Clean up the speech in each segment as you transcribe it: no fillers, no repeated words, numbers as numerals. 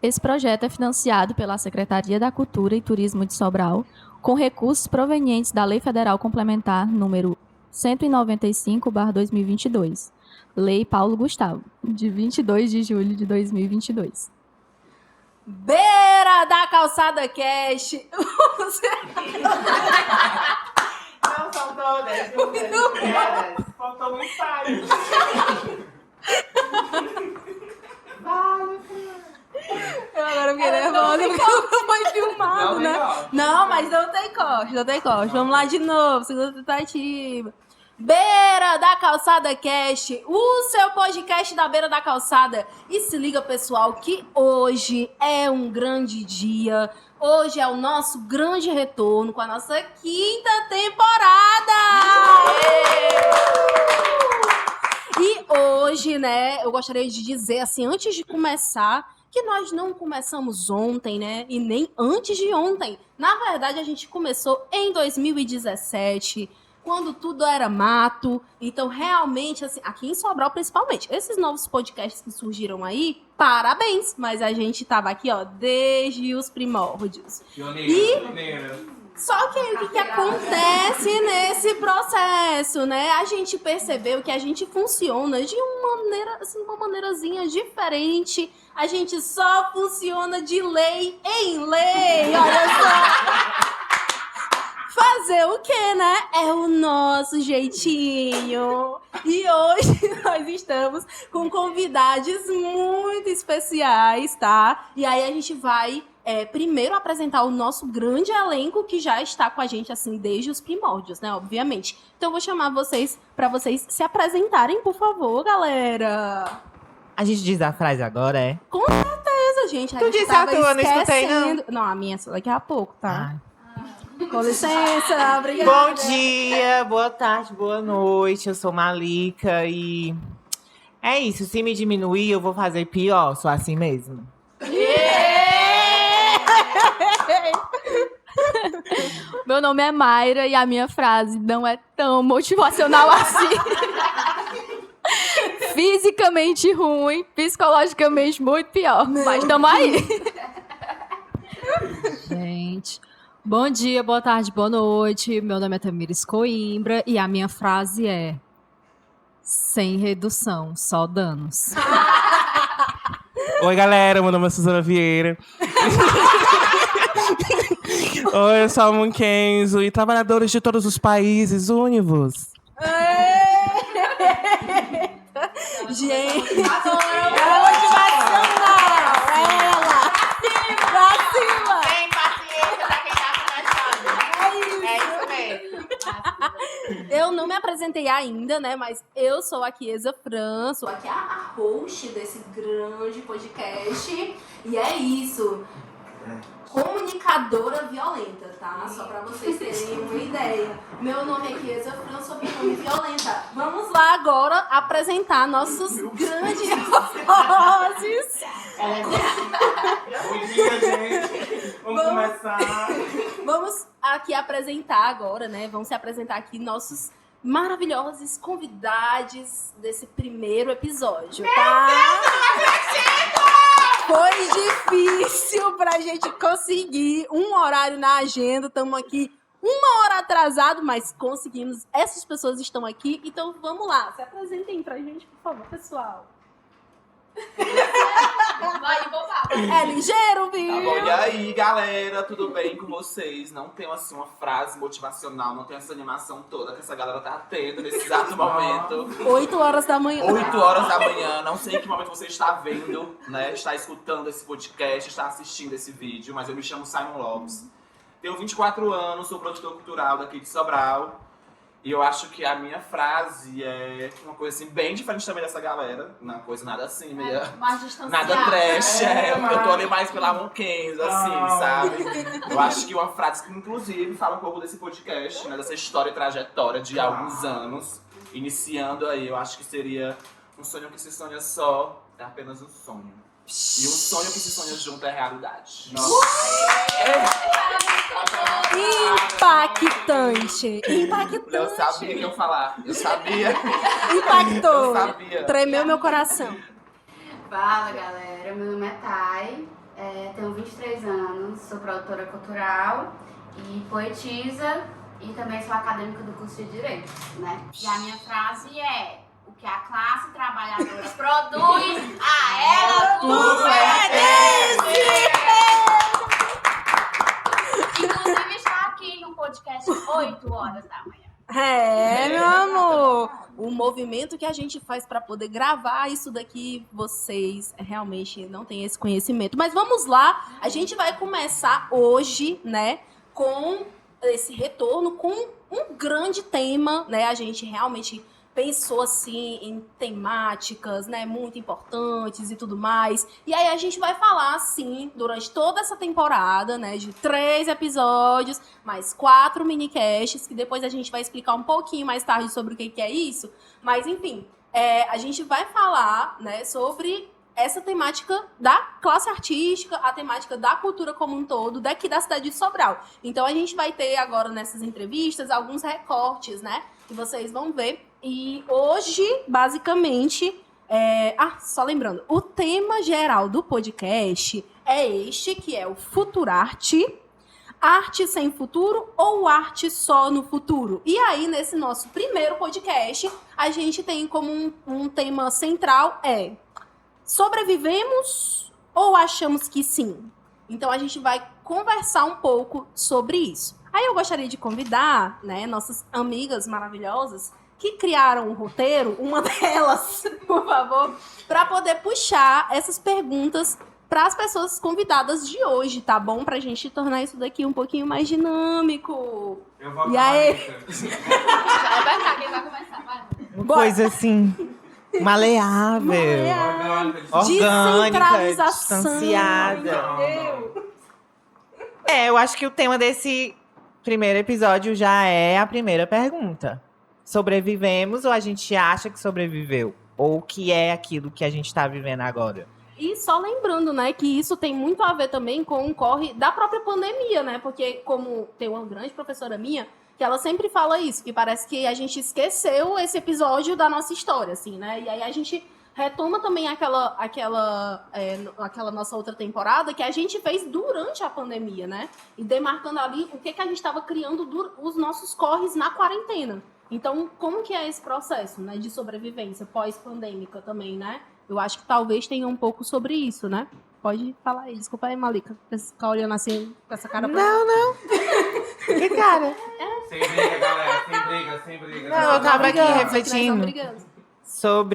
Esse projeto é financiado pela Secretaria da Cultura e Turismo de Sobral, com recursos provenientes da Lei Federal Complementar número 195/2022, Lei Paulo Gustavo, de 22 de julho de 2022. Beira da Calçada Cash. Não são todas. Faltou um ensaio. Eu agora fiquei nervosa porque não foi filmado, né? Não, mas não tem corte. Vamos lá de novo, segunda tentativa. Beira da Calçada Cast, o seu podcast da Beira da Calçada. E se liga, pessoal, que hoje é um grande dia. Hoje é o nosso grande retorno com a nossa quinta temporada. E hoje, né, eu gostaria de dizer, assim, antes de começar, que nós não começamos ontem, né, e nem antes de ontem. Na verdade, a gente começou em 2017, quando tudo era mato. Então, realmente, assim, aqui em Sobral, principalmente, esses novos podcasts que surgiram aí, parabéns! Mas a gente tava aqui, ó, desde os primórdios. Pioneira. Só que aí, o que acontece nesse processo, né? A gente percebeu que a gente funciona de uma maneira, assim, uma maneirazinha diferente. A gente só funciona de lei em lei, olha só. Fazer o quê, né? É o nosso jeitinho. E hoje nós estamos com convidados muito especiais, tá? E aí a gente vai primeiro apresentar o nosso grande elenco que já está com a gente, assim, desde os primórdios, né? Obviamente. Então eu vou chamar vocês para vocês se apresentarem, por favor, galera. A gente diz a frase agora, é? Com certeza, gente. Tu disse a tua, não escutei, não. Não, a minha é só daqui a pouco, tá? Ah. Com licença, obrigada. Bom dia, boa tarde, boa noite. Eu sou Malika e é isso. Se me diminuir, eu vou fazer pior. Sou assim mesmo. Meu nome é Mayra e a minha frase não é tão motivacional assim. Fisicamente ruim, psicologicamente muito pior. Mas tamo aí. Gente, bom dia, boa tarde, boa noite. Meu nome é Tamires Coimbra e a minha frase é: sem redução, só danos. Oi, galera, meu nome é Suzana Vieira. Oi, eu sou a Munkenzo e trabalhadores de todos os países, une-vos. Gente, é motivacional. Ela. Pra cima. Tem paciência pra quem tá começando. É isso mesmo. Eu não me apresentei ainda, né? Mas eu sou a Chiesa Fran, sou aqui a host desse grande podcast. E é isso. Comunicadora violenta, tá? Só pra vocês terem uma ideia. Meu nome é Chiesa Fran, sou nome violenta. Vamos lá agora apresentar nossos grandes vozes. Bom dia, gente. Vamos começar. Vamos aqui apresentar agora, né? Vamos se apresentar aqui nossos maravilhosos convidados desse primeiro episódio, tá? Foi difícil pra gente conseguir um horário na agenda. Estamos aqui 1 hora atrasado, mas conseguimos. Essas pessoas estão aqui, então vamos lá. Se apresentem pra gente, por favor, pessoal. Vai bobar. É ligeiro, viu? Tá bom, e aí, galera, tudo bem com vocês? Não tenho, assim, uma frase motivacional, não tenho essa animação toda que essa galera tá tendo nesse exato momento. 8 horas da manhã. 8 horas da manhã, não sei em que momento você está vendo, né? Está escutando esse podcast, está assistindo esse vídeo, mas eu me chamo Simon Lopes. Tenho 24 anos, sou produtor cultural daqui de Sobral. E eu acho que a minha frase é uma coisa assim, bem diferente também dessa galera. Uma coisa nada assim, meio... nada trash, porque eu tô ali mais pela Monkenzo, assim, sabe? Eu acho que uma frase que, inclusive, fala um pouco desse podcast, né? Dessa história e trajetória de alguns anos. Iniciando aí, eu acho que seria: um sonho que se sonha só é apenas um sonho. E um sonho que se sonha junto é realidade. Impactante. Impactante. Eu sabia que eu ia falar. Eu sabia. Impactou. Eu sabia. Tremeu meu coração. Fala, galera. Meu nome é Thay. Tenho 23 anos, sou produtora cultural e poetisa e também sou acadêmica do curso de Direito, né? E a minha frase é: o que a classe trabalhadora produz, a ela tudo pertence! Inclusive está aqui no podcast 8 horas da manhã. Meu amor! O movimento que a gente faz para poder gravar isso daqui, vocês realmente não têm esse conhecimento. Mas vamos lá, a gente vai começar hoje, né, com esse retorno, com um grande tema, né? A gente realmente pensou assim em temáticas, né, muito importantes e tudo mais. E aí a gente vai falar assim durante toda essa temporada, né, de 3 episódios, mais 4 minicasts, que depois a gente vai explicar um pouquinho mais tarde sobre o que é isso. Mas enfim, a gente vai falar, né, sobre essa temática da classe artística, a temática da cultura como um todo, daqui da cidade de Sobral. Então a gente vai ter agora nessas entrevistas alguns recortes, né, que vocês vão ver. E hoje, basicamente, só lembrando, o tema geral do podcast é este, que é o Futurarte, arte sem futuro ou arte só no futuro? E aí, nesse nosso primeiro podcast, a gente tem como um tema central sobrevivemos ou achamos que sim? Então, a gente vai conversar um pouco sobre isso. Aí eu gostaria de convidar, né, nossas amigas maravilhosas que criaram um roteiro, uma delas, por favor, para poder puxar essas perguntas para as pessoas convidadas de hoje, tá bom? Pra gente tornar isso daqui um pouquinho mais dinâmico. Eu vou E aí? Vai quem vai começar, vai. Uma coisa assim, maleável, orgânica, Descentralização. distanciada. Eu acho que o tema desse primeiro episódio já é a primeira pergunta. Sobrevivemos ou a gente acha que sobreviveu? Ou o que é aquilo que a gente está vivendo agora? E só lembrando, né, que isso tem muito a ver também com o corre da própria pandemia, né? Porque como tem uma grande professora minha, que ela sempre fala isso, que parece que a gente esqueceu esse episódio da nossa história, assim, né? E aí a gente retoma também aquela nossa outra temporada que a gente fez durante a pandemia, né? E demarcando ali o que a gente estava criando os nossos corres na quarentena. Então, como que é esse processo, né, de sobrevivência pós-pandêmica também, né? Eu acho que talvez tenha um pouco sobre isso, né? Pode falar aí. Desculpa aí, Malika. Ficar olhando assim com essa cara. Não. Que cara? Sem briga, galera. Sem briga. Não, eu tava aqui refletindo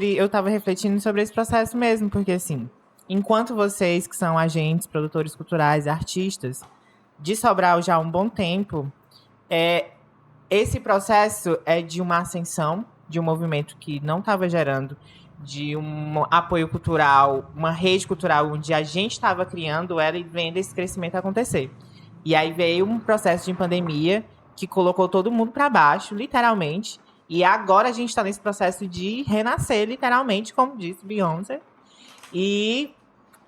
Eu tava refletindo sobre esse processo mesmo, porque assim, enquanto vocês que são agentes, produtores culturais, artistas, de Sobral já há um bom tempo, esse processo é de uma ascensão, de um movimento que não estava gerando, de um apoio cultural, uma rede cultural onde a gente estava criando ela e vendo esse crescimento acontecer. E aí veio um processo de pandemia que colocou todo mundo para baixo, literalmente. E agora a gente está nesse processo de renascer, literalmente, como disse Beyoncé. E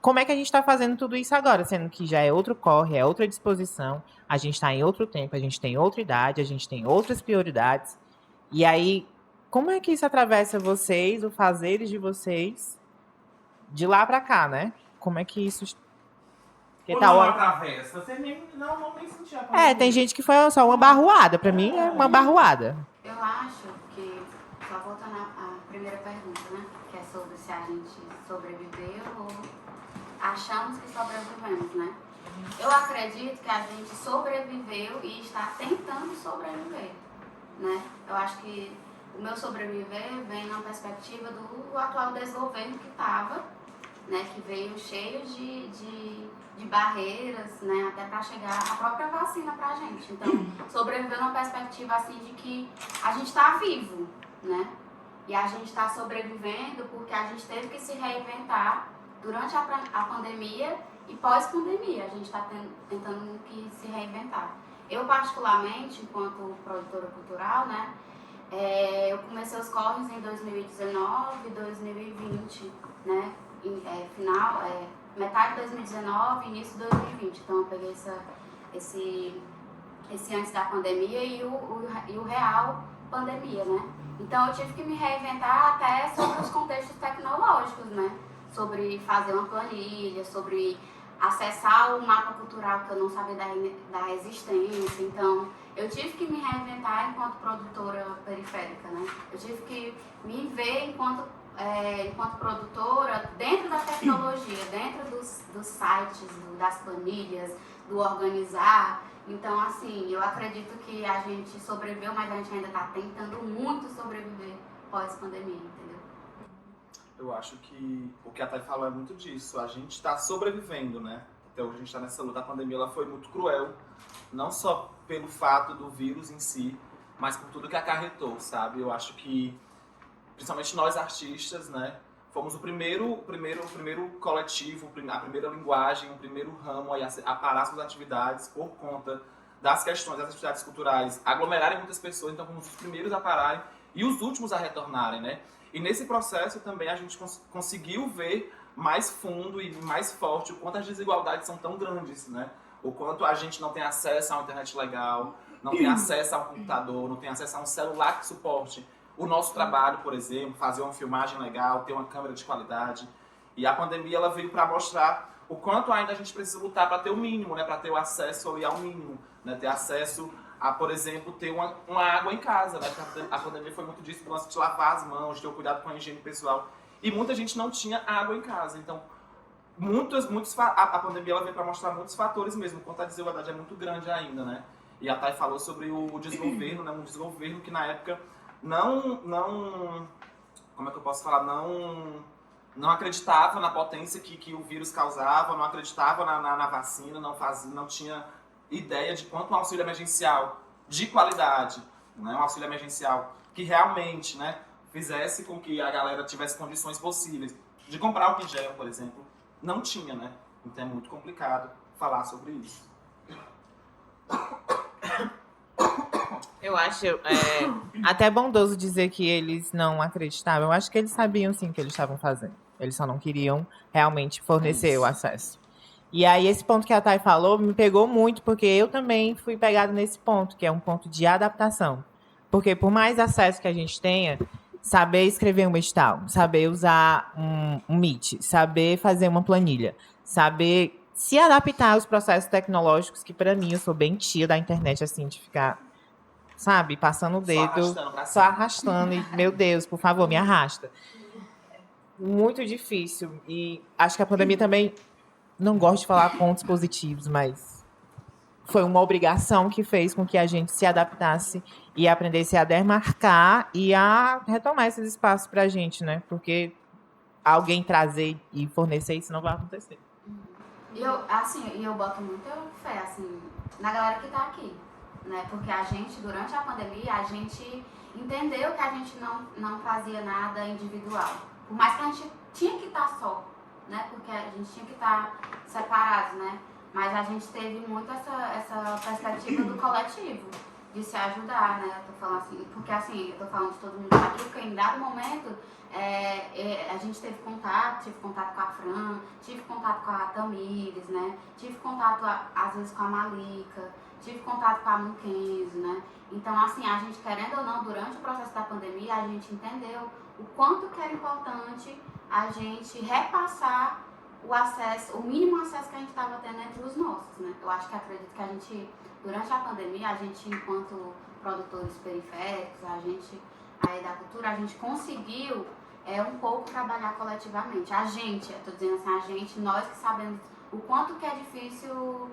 como é que a gente está fazendo tudo isso agora? Sendo que já é outro corre, é outra disposição. A gente está em outro tempo, a gente tem outra idade, a gente tem outras prioridades. E aí, como é que isso atravessa vocês, o fazeres de vocês, de lá para cá, né? Como é que isso... atravessa. Você nem sentiu a pandemia. Tem gente que foi só uma barroada. Para mim, é uma barroada. Eu acho que, só voltando à primeira pergunta, né? Que é sobre se a gente sobreviveu ou achamos que sobrevivemos, né? Eu acredito que a gente sobreviveu e está tentando sobreviver, né? Eu acho que o meu sobreviver vem na perspectiva do atual desgoverno que estava, né? Que veio cheio de barreiras, né? Até para chegar a própria vacina pra gente. Então, sobreviver numa perspectiva assim de que a gente está vivo, né? E a gente está sobrevivendo porque a gente teve que se reinventar durante a pandemia e pós-pandemia. A gente está tentando que se reinventar. Eu, particularmente, enquanto produtora cultural, né? Eu comecei os corres em 2019 e 2020, né? Metade de 2019 e início de 2020. Então, eu peguei esse antes da pandemia e o real pandemia, né? Então, eu tive que me reinventar até sobre os contextos tecnológicos, né? Sobre fazer uma planilha, sobre acessar o mapa cultural que eu não sabia da existência. Então, eu tive que me reinventar enquanto produtora periférica, né? Eu tive que me ver enquanto produtora dentro da tecnologia, dentro dos sites, das planilhas, do organizar. Então, assim, eu acredito que a gente sobreviveu, mas a gente ainda está tentando muito sobreviver pós-pandemia, entendeu? Eu acho que o que a Thay falou é muito disso. A gente está sobrevivendo, né? Até hoje a gente está nessa luta. A pandemia ela foi muito cruel, não só pelo fato do vírus em si, mas por tudo que acarretou, sabe? Eu acho que, principalmente nós artistas, né? Fomos o primeiro coletivo, a primeira linguagem, o primeiro ramo a parar suas atividades por conta das questões das atividades culturais aglomerarem muitas pessoas, então fomos os primeiros a pararem e os últimos a retornarem, né? E nesse processo também a gente conseguiu ver mais fundo e mais forte o quanto as desigualdades são tão grandes, né? O quanto a gente não tem acesso a uma internet legal, não tem acesso a um computador, não tem acesso a um celular que suporte o nosso trabalho, por exemplo, fazer uma filmagem legal, ter uma câmera de qualidade. E a pandemia ela veio para mostrar o quanto ainda a gente precisa lutar para ter o mínimo, né? Para ter o acesso ali ao mínimo, né? Ter acesso a, por exemplo, ter uma água em casa, né? A pandemia foi muito disso, de lavar as mãos, de ter o cuidado com a higiene pessoal. E muita gente não tinha água em casa. Então, a pandemia ela veio para mostrar muitos fatores mesmo, quanto a desigualdade é muito grande ainda, né? E a Thay falou sobre o desgoverno, né? Um desgoverno que na época não como é que eu posso falar? Não acreditava na potência que o vírus causava, não acreditava na vacina, não tinha ideia de quanto um auxílio emergencial de qualidade, né? Um auxílio emergencial que realmente, né, fizesse com que a galera tivesse condições possíveis de comprar álcool em gel, por exemplo, não tinha, né? Então é muito complicado falar sobre isso. Eu acho até bondoso dizer que eles não acreditavam. Eu acho que eles sabiam sim o que eles estavam fazendo. Eles só não queriam realmente fornecer o acesso. E aí esse ponto que a Thay falou me pegou muito, porque eu também fui pegada nesse ponto, que é um ponto de adaptação. Porque por mais acesso que a gente tenha, saber escrever um edital, saber usar um Meet, saber fazer uma planilha, saber se adaptar aos processos tecnológicos, que para mim eu sou bem tia da internet, assim, de ficar, sabe, passando o dedo, só arrastando, e, meu Deus, por favor, me arrasta. Muito difícil. E acho que a pandemia também, não gosto de falar pontos positivos, mas foi uma obrigação que fez com que a gente se adaptasse e aprendesse a demarcar e a retomar esses espaços pra gente, né? Porque alguém trazer e fornecer isso não vai acontecer. E eu boto muita fé, assim, na galera que tá aqui, né? Porque a gente, durante a pandemia, a gente entendeu que a gente não fazia nada individual. Por mais que a gente tinha que estar só, né? Porque a gente tinha que estar separados, né? Mas a gente teve muito essa perspectiva do coletivo, de se ajudar, né? Eu tô falando assim, porque assim, eu tô falando de todo mundo aqui, porque em dado momento a gente tive contato com a Fran, tive contato com a Tamires, né? Tive contato às vezes com a Malika, tive contato com a Mackenzie, né? Então assim, a gente querendo ou não, durante o processo da pandemia, a gente entendeu o quanto que era importante a gente repassar o acesso, o mínimo acesso que a gente estava tendo entre os nossos, né? Eu acho que acredito que a gente, durante a pandemia, a gente, enquanto produtores periféricos, a gente aí da cultura, a gente conseguiu um pouco trabalhar coletivamente. A gente, eu tô dizendo assim, a gente, nós que sabemos o quanto que é difícil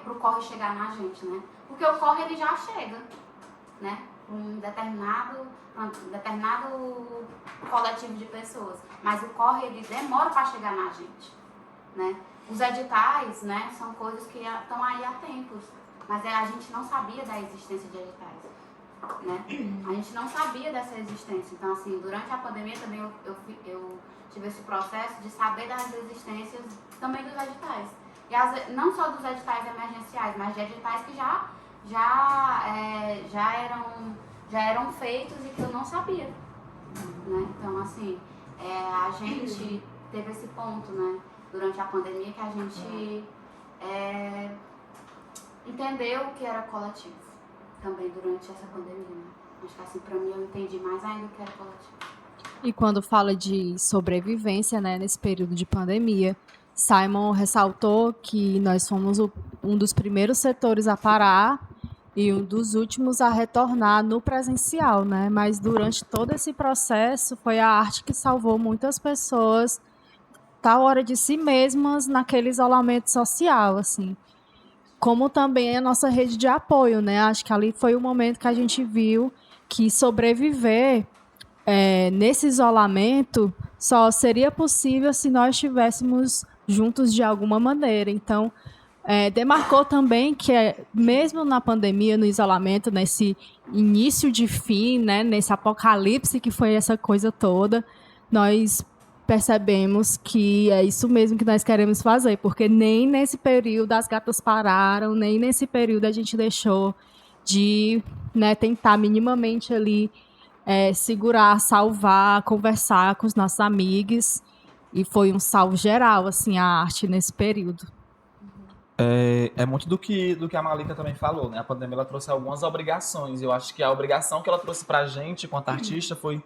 pro corre chegar na gente, né? Porque o corre, ele já chega, né? Um determinado coletivo de pessoas, mas o corre ele demora para chegar na gente, né? Os editais, né, são coisas que estão aí há tempos, mas a gente não sabia da existência de editais, né? A gente não sabia dessa existência. Então assim, durante a pandemia também eu tive esse processo de saber das existências também dos editais, e não só dos editais emergenciais, mas de editais que já eram feitos e que eu não sabia, né? Então, assim, a gente teve esse ponto, né, durante a pandemia, que a gente entendeu o que era coletivo também durante essa pandemia, né? Acho que, assim, pra mim, eu entendi mais ainda o que era coletivo. E quando fala de sobrevivência, né, nesse período de pandemia, Simon ressaltou que nós fomos um dos primeiros setores a parar e um dos últimos a retornar no presencial, né? Mas durante todo esse processo foi a arte que salvou muitas pessoas tal hora de si mesmas naquele isolamento social, assim. Como também a nossa rede de apoio, né? Acho que ali foi o momento que a gente viu que sobreviver nesse isolamento só seria possível se nós estivéssemos juntos de alguma maneira. Então, demarcou também que, mesmo na pandemia, no isolamento, nesse início de fim, né, nesse apocalipse que foi essa coisa toda, nós percebemos que é isso mesmo que nós queremos fazer, porque nem nesse período as gatas pararam, nem nesse período a gente deixou de, né, tentar minimamente ali segurar, salvar, conversar com os nossos amigos, e foi um salvo geral, assim, a arte nesse período. É muito do que a Malika também falou, né? A pandemia ela trouxe algumas obrigações. Eu acho que a obrigação que ela trouxe pra gente, enquanto artista, foi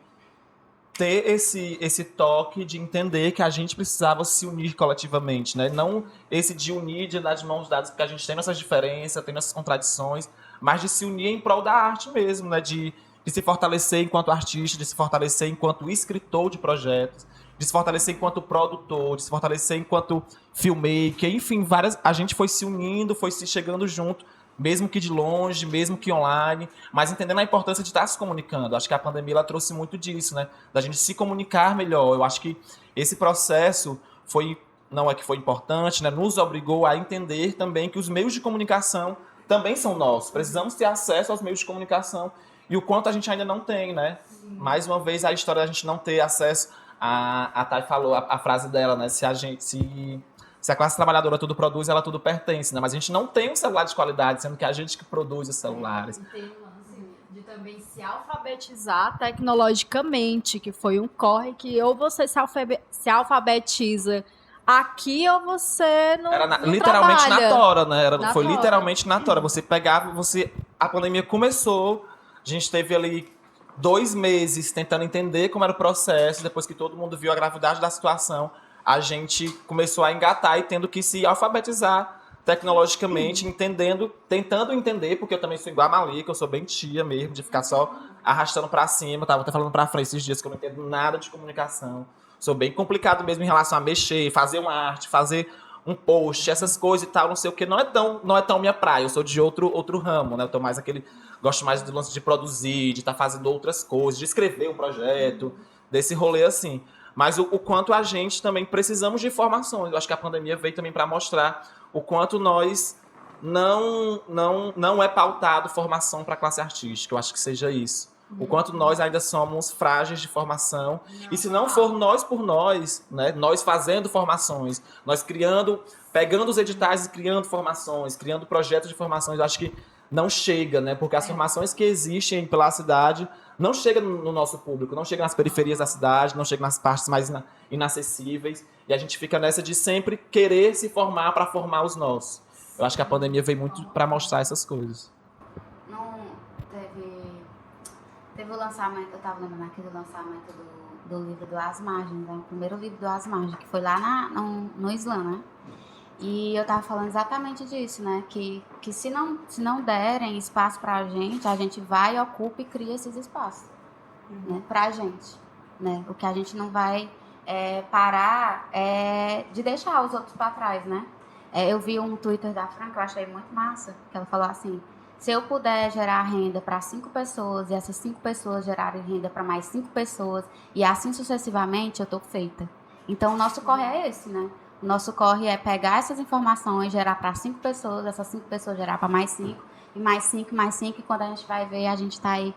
ter esse toque de entender que a gente precisava se unir coletivamente, né? Não esse de unir, de dar de mãos dadas, porque a gente tem nossas diferenças, tem nossas contradições, mas de se unir em prol da arte mesmo, né? De se fortalecer enquanto artista, de se fortalecer enquanto escritor de projetos, de se fortalecer enquanto produtor, de se fortalecer enquanto filmmaker, enfim, a gente foi se unindo, foi se chegando junto, mesmo que de longe, mesmo que online, mas entendendo a importância de estar se comunicando. Acho que a pandemia ela trouxe muito disso, né? Da gente se comunicar melhor. Eu acho que esse processo não é que foi importante, né? Nos obrigou a entender também que os meios de comunicação também são nossos. Precisamos ter acesso aos meios de comunicação e o quanto a gente ainda não tem, né? Mais uma vez, a história da gente não ter acesso. A Thay falou a frase dela, né? Se a classe trabalhadora tudo produz, ela tudo pertence, né? Mas a gente não tem um celular de qualidade, sendo que é a gente que produz os celulares. Tem um lance de também se alfabetizar tecnologicamente, que foi um corre que ou você se alfabetiza aqui ou você não literalmente trabalha. na tora, né? Foi tora. literalmente na tora. Você pegava, a pandemia começou, a gente teve ali 2 meses tentando entender como era o processo, depois que todo mundo viu a gravidade da situação, a gente começou a engatar e tendo que se alfabetizar tecnologicamente, tentando entender, porque eu também sou igual a Malika, eu sou bem tia mesmo, de ficar só arrastando pra cima, tava até falando pra frente esses dias que eu não entendo nada de comunicação, sou bem complicado mesmo em relação a mexer, fazer uma arte, fazer um post, essas coisas e tal, não sei o que, não é tão minha praia, eu sou de outro ramo, né, eu tô mais gosto mais do lance de produzir, de estar fazendo outras coisas, de escrever um projeto, desse rolê assim. Mas o quanto a gente também precisamos de informações. Eu acho que a pandemia veio também para mostrar o quanto nós não é pautado formação para a classe artística. Eu acho que seja isso. O quanto nós ainda somos frágeis de formação. E se não for nós por nós, né, nós fazendo formações, nós pegando os editais e criando formações, criando projetos de formações, eu acho que não chega, né? Porque as formações que existem pela cidade não chegam no nosso público, não chegam nas periferias da cidade, não chegam nas partes mais inacessíveis. E a gente fica nessa de sempre querer se formar para formar os nossos. Eu acho que a pandemia veio muito para mostrar essas coisas. Não teve o lançamento, eu estava lembrando aqui do lançamento do livro do As Margens, né? O primeiro livro do As Margens, que foi lá no Islã, né? E eu tava falando exatamente disso, né? Que se não derem espaço pra gente, a gente vai, ocupa e cria esses espaços, né? Pra gente, né? O que a gente não vai parar de deixar os outros pra trás, né? Eu vi um Twitter da Fran que eu achei muito massa, que ela falou assim: se eu puder gerar renda para 5 pessoas e essas 5 pessoas gerarem renda para mais 5 pessoas e assim sucessivamente, eu tô feita. Então o nosso corre é esse, né? O nosso corre é pegar essas informações, gerar para 5 pessoas, essas 5 pessoas gerar para mais 5, e mais 5, mais 5, e quando a gente vai ver, a gente está aí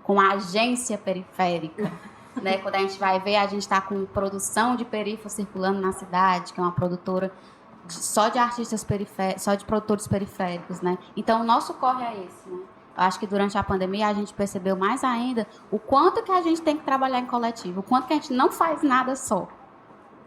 com a agência periférica. Né? Quando a gente vai ver, a gente está com produção de perifa circulando na cidade, que é uma produtora só de artistas periféricos, só de produtores periféricos. Né? Então, o nosso corre é esse. Né? Eu acho que durante a pandemia a gente percebeu mais ainda o quanto que a gente tem que trabalhar em coletivo, o quanto que a gente não faz nada só.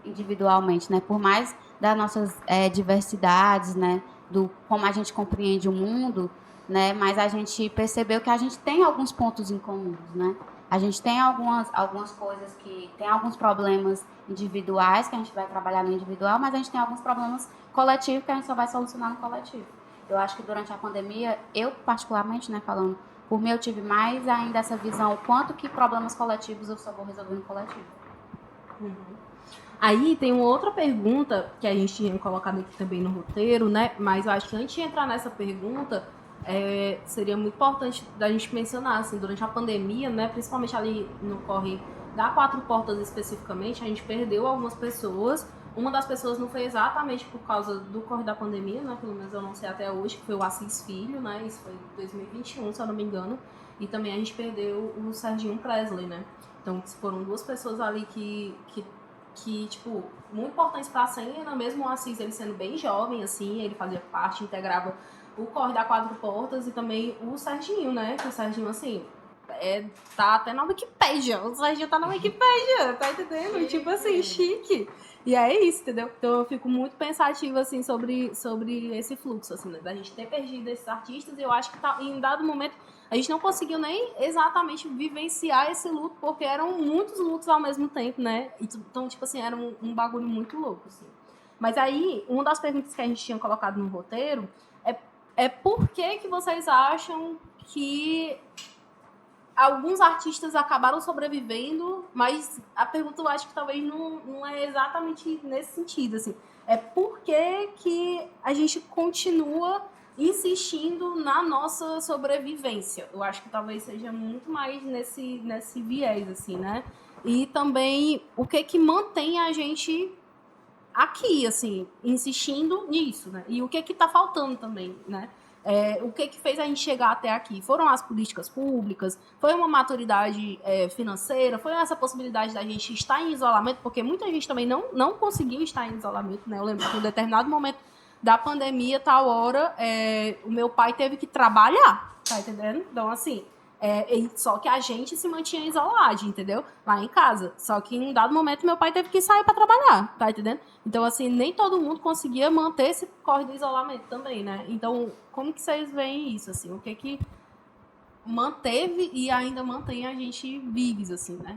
Individualmente, né? Por mais das nossas diversidades, né? Do como a gente compreende o mundo, né? Mas a gente percebeu que a gente tem alguns pontos em comuns, né? A gente tem algumas coisas que... Tem alguns problemas individuais que a gente vai trabalhar no individual, mas a gente tem alguns problemas coletivos que a gente só vai solucionar no coletivo. Eu acho que durante a pandemia, eu particularmente, né, falando por mim, eu tive mais ainda essa visão, o quanto que problemas coletivos eu só vou resolver no coletivo. Aí tem uma outra pergunta que a gente tinha colocado aqui também no roteiro, né? Mas eu acho que antes de entrar nessa pergunta, seria muito importante da gente mencionar, assim, durante a pandemia, né? Principalmente ali no corre da Quatro Portas especificamente, a gente perdeu algumas pessoas. Uma das pessoas não foi exatamente por causa do corre da pandemia, né? Pelo menos eu não sei até hoje, que foi o Assis Filho, né? Isso foi em 2021, se eu não me engano. E também a gente perdeu o Serginho Presley, né? Então foram duas pessoas ali que tipo, muito importantes pra cena, mesmo o Assis, ele sendo bem jovem, assim, ele fazia parte, integrava o corre da Quatro Portas e também o Serginho, né? Que o Serginho, assim, tá até na Wikipédia. O Serginho tá na Wikipédia, tá entendendo? Tipo assim, chique. E é isso, entendeu? Então eu fico muito pensativa, assim, sobre esse fluxo, assim, né? Da gente ter perdido esses artistas, e eu acho que em um dado momento a gente não conseguiu nem exatamente vivenciar esse luto, porque eram muitos lutos ao mesmo tempo, né? Então, tipo assim, era um bagulho muito louco, assim. Mas aí, uma das perguntas que a gente tinha colocado no roteiro é por que vocês acham que alguns artistas acabaram sobrevivendo, mas a pergunta eu acho que talvez não é exatamente nesse sentido, assim. É por que a gente continua insistindo na nossa sobrevivência. Eu acho que talvez seja muito mais nesse viés, assim, né? E também o que mantém a gente aqui, assim, insistindo nisso, né? E o que tá faltando também, né? O que fez a gente chegar até aqui? Foram as políticas públicas? Foi uma maturidade financeira? Foi essa possibilidade da gente estar em isolamento? Porque muita gente também não conseguiu estar em isolamento, né? Eu lembro que em um determinado momento da pandemia, tal hora, o meu pai teve que trabalhar, tá entendendo? Então, assim, só que a gente se mantinha isolado, entendeu? Lá em casa. Só que em um dado momento, meu pai teve que sair para trabalhar, tá entendendo? Então, assim, nem todo mundo conseguia manter esse corre de isolamento também, né? Então, como que vocês veem isso, assim? O que manteve e ainda mantém a gente vivos, assim, né?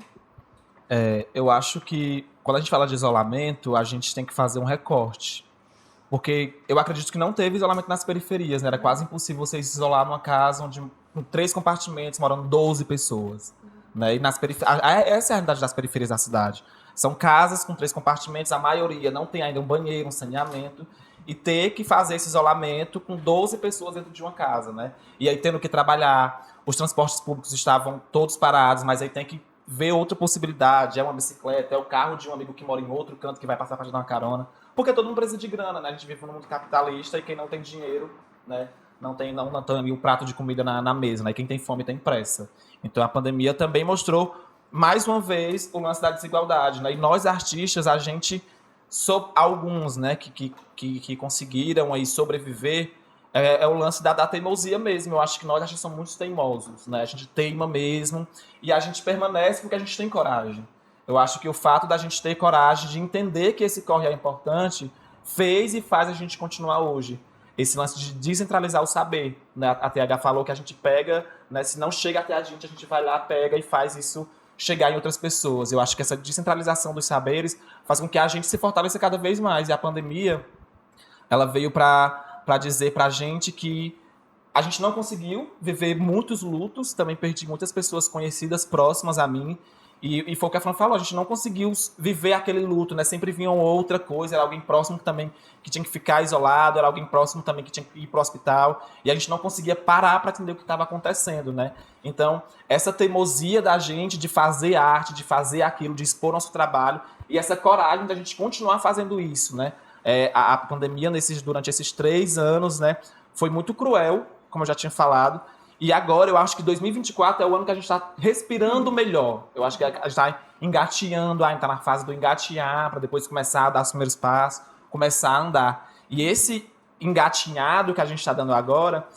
Eu acho que quando a gente fala de isolamento, a gente tem que fazer um recorte. Porque eu acredito que não teve isolamento nas periferias, né? Era quase impossível você se isolar numa casa onde, com 3 compartimentos, moram 12 pessoas. Né? E essa é a realidade das periferias da cidade. São casas com 3 compartimentos, a maioria não tem ainda um banheiro, um saneamento, e ter que fazer esse isolamento com 12 pessoas dentro de uma casa, né? E aí tendo que trabalhar, os transportes públicos estavam todos parados, mas aí tem que ver outra possibilidade, é uma bicicleta, é o carro de um amigo que mora em outro canto que vai passar para te dar uma carona. Porque todo mundo precisa de grana, né? A gente vive num mundo capitalista e quem não tem dinheiro, né? Não tem o prato de comida na mesa, né? Quem tem fome tem pressa. Então a pandemia também mostrou, mais uma vez, o lance da desigualdade, né? E nós, artistas, a gente, alguns, né, que conseguiram aí sobreviver, é o lance da teimosia mesmo. Eu acho que nós somos muito teimosos, né? A gente teima mesmo e a gente permanece porque a gente tem coragem. Eu acho que o fato da gente ter coragem de entender que esse corre é importante fez e faz a gente continuar hoje. Esse lance de descentralizar o saber, né? A TH falou que a gente pega, né? Se não chega até a gente vai lá, pega e faz isso chegar em outras pessoas. Eu acho que essa descentralização dos saberes faz com que a gente se fortaleça cada vez mais. E a pandemia, ela veio para dizer pra gente que a gente não conseguiu viver muitos lutos, também perdi muitas pessoas conhecidas, próximas a mim, e foi o que a Fran falou, a gente não conseguiu viver aquele luto, né? Sempre vinha outra coisa, era alguém próximo também que tinha que ficar isolado, era alguém próximo também que tinha que ir para o hospital, e a gente não conseguia parar para entender o que estava acontecendo, né? Então, essa teimosia da gente de fazer arte, de fazer aquilo, de expor nosso trabalho, e essa coragem da gente continuar fazendo isso, né? A pandemia, durante esses 3 anos, né, foi muito cruel, como eu já tinha falado, e agora eu acho que 2024 é o ano que a gente está respirando melhor. Eu acho que a gente está engateando, está na fase do engatear, para depois começar a dar os primeiros passos, começar a andar. E esse engatinhado que a gente está dando agora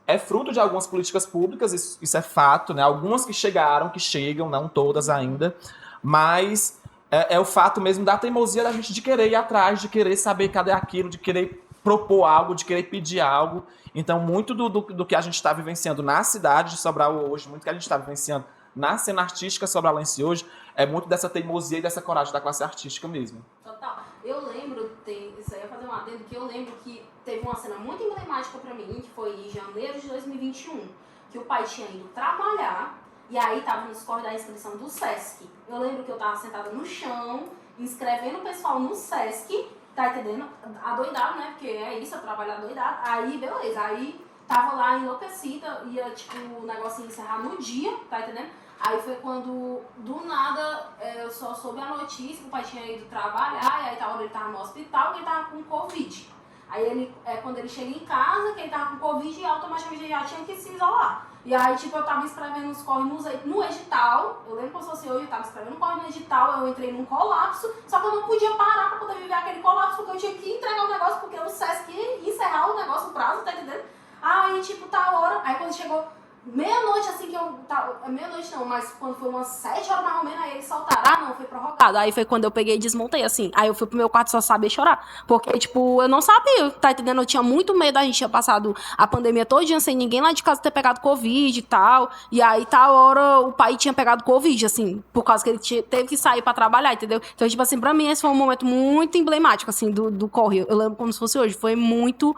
é fruto de algumas políticas públicas, isso é fato, né? Algumas que chegam, não todas ainda, mas é o fato mesmo da teimosia da gente de querer ir atrás, de querer saber cadê aquilo, de querer propor algo, de querer pedir algo. Então, muito do que a gente está vivenciando na cidade de Sobral hoje, muito que a gente está vivenciando na cena artística sobralense hoje é muito dessa teimosia e dessa coragem da classe artística mesmo. Total. Eu lembro, isso aí eu ia fazer um adendo, que eu lembro que teve uma cena muito emblemática pra mim, que foi em janeiro de 2021, que o pai tinha ido trabalhar, e aí tava nos corres da inscrição do Sesc. Eu lembro que eu tava sentada no chão, inscrevendo o pessoal no Sesc, tá entendendo? Adoidado, né? Porque é isso, eu trabalho adoidado. Aí, beleza. Aí, tava lá enlouquecida, ia, tipo, o negocinho encerrar no dia, tá entendendo? Aí foi quando, do nada, eu só soube a notícia que o pai tinha ido trabalhar, e aí tava, ele tava no hospital, que ele tava com Covid. Aí, quando ele chega em casa, que ele tava com Covid, e automaticamente ele já tinha que se isolar. E aí, tipo, eu tava escrevendo os corres no edital, eu lembro como se fosse hoje, eu tava escrevendo corre no edital, eu entrei num colapso, só que eu não podia parar pra poder viver aquele colapso, porque eu tinha que entregar o negócio, porque o Sesc ia encerrar o negócio, o prazo, tá entendendo? Aí, tipo, tá hora, aí quando chegou meia-noite, assim, que eu tava, meia-noite não, mas quando foi umas 7 horas mais ou menos, aí eles soltaram, ah, não, foi prorrogado. Aí foi quando eu peguei e desmontei, assim, aí eu fui pro meu quarto só sabia chorar, porque, tipo, eu não sabia, tá entendendo? Eu tinha muito medo, a gente tinha passado a pandemia todinha sem ninguém lá de casa ter pegado Covid e tal, e aí, tal hora, o pai tinha pegado Covid, assim, por causa que ele teve que sair pra trabalhar, entendeu? Então, tipo assim, pra mim, esse foi um momento muito emblemático, assim, do corre, eu lembro como se fosse hoje, foi muito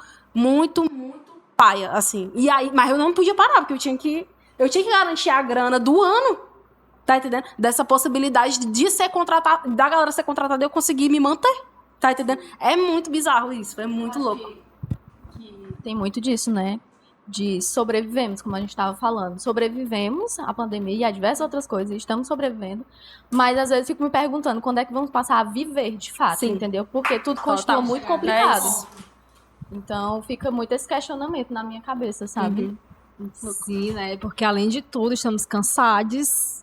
paia, assim. E aí, mas eu não podia parar, porque eu tinha que garantir a grana do ano, tá entendendo? Dessa possibilidade de ser contratada, da galera ser contratada e eu conseguir me manter, tá entendendo? É muito bizarro isso, é muito louco. Tem muito disso, né? De sobrevivemos, como a gente estava falando. Sobrevivemos à pandemia e a diversas outras coisas, estamos sobrevivendo, mas às vezes fico me perguntando quando é que vamos passar a viver de fato, Sim. entendeu? Porque tudo continua muito complicado. Então, fica muito esse questionamento na minha cabeça, sabe? Sim, né? Porque além de tudo, estamos cansados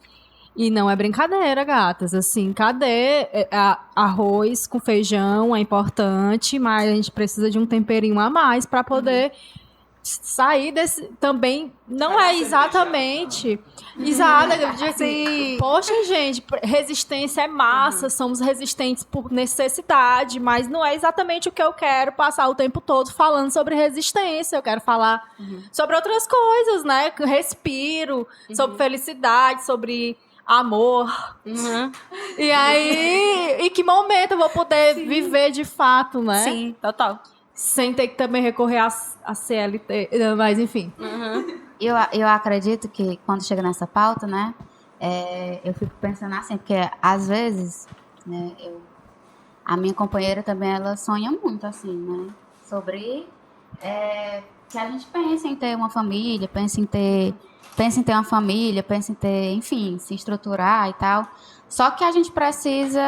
e não é brincadeira, gatas. Assim, cadê arroz com feijão? É importante, mas a gente precisa de um temperinho a mais para poder sair desse. Também não é exatamente. Exato, assim, poxa, gente, resistência é massa, somos resistentes por necessidade, mas não é exatamente o que eu quero passar o tempo todo falando sobre resistência. Eu quero falar sobre outras coisas, né? Respiro, sobre felicidade, sobre amor. E aí, em que momento eu vou poder viver de fato, né? Sim, total. Sem ter que também recorrer a CLT, mas enfim. Eu acredito que quando chega nessa pauta, né, eu fico pensando assim, porque às vezes, né, a minha companheira também, ela sonha muito, assim, né, sobre que a gente pense em ter uma família, pense em ter uma família, pense em ter, enfim, se estruturar e tal. Só que a gente precisa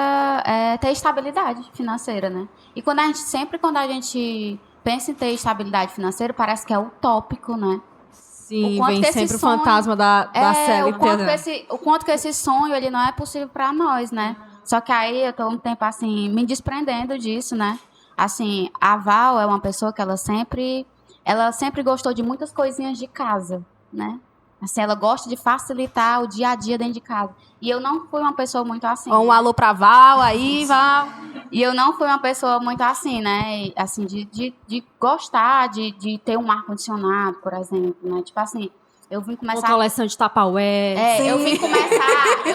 ter estabilidade financeira, né? E quando a gente pensa em ter estabilidade financeira, parece que é utópico, né? Sim, vem sempre o fantasma da CLT. O quanto que esse sonho ele não é possível para nós, né? Só que aí eu tô um tempo assim me desprendendo disso, né? Assim, a Val é uma pessoa que ela sempre gostou de muitas coisinhas de casa, né? Assim, ela gosta de facilitar o dia a dia dentro de casa. E eu não fui uma pessoa muito assim. Um alô pra Val, aí, Val. E eu não fui uma pessoa muito assim, né? Assim, de gostar de ter um ar-condicionado, por exemplo, né? Tipo assim, eu vim começar... Uma coleção de Tupperware. eu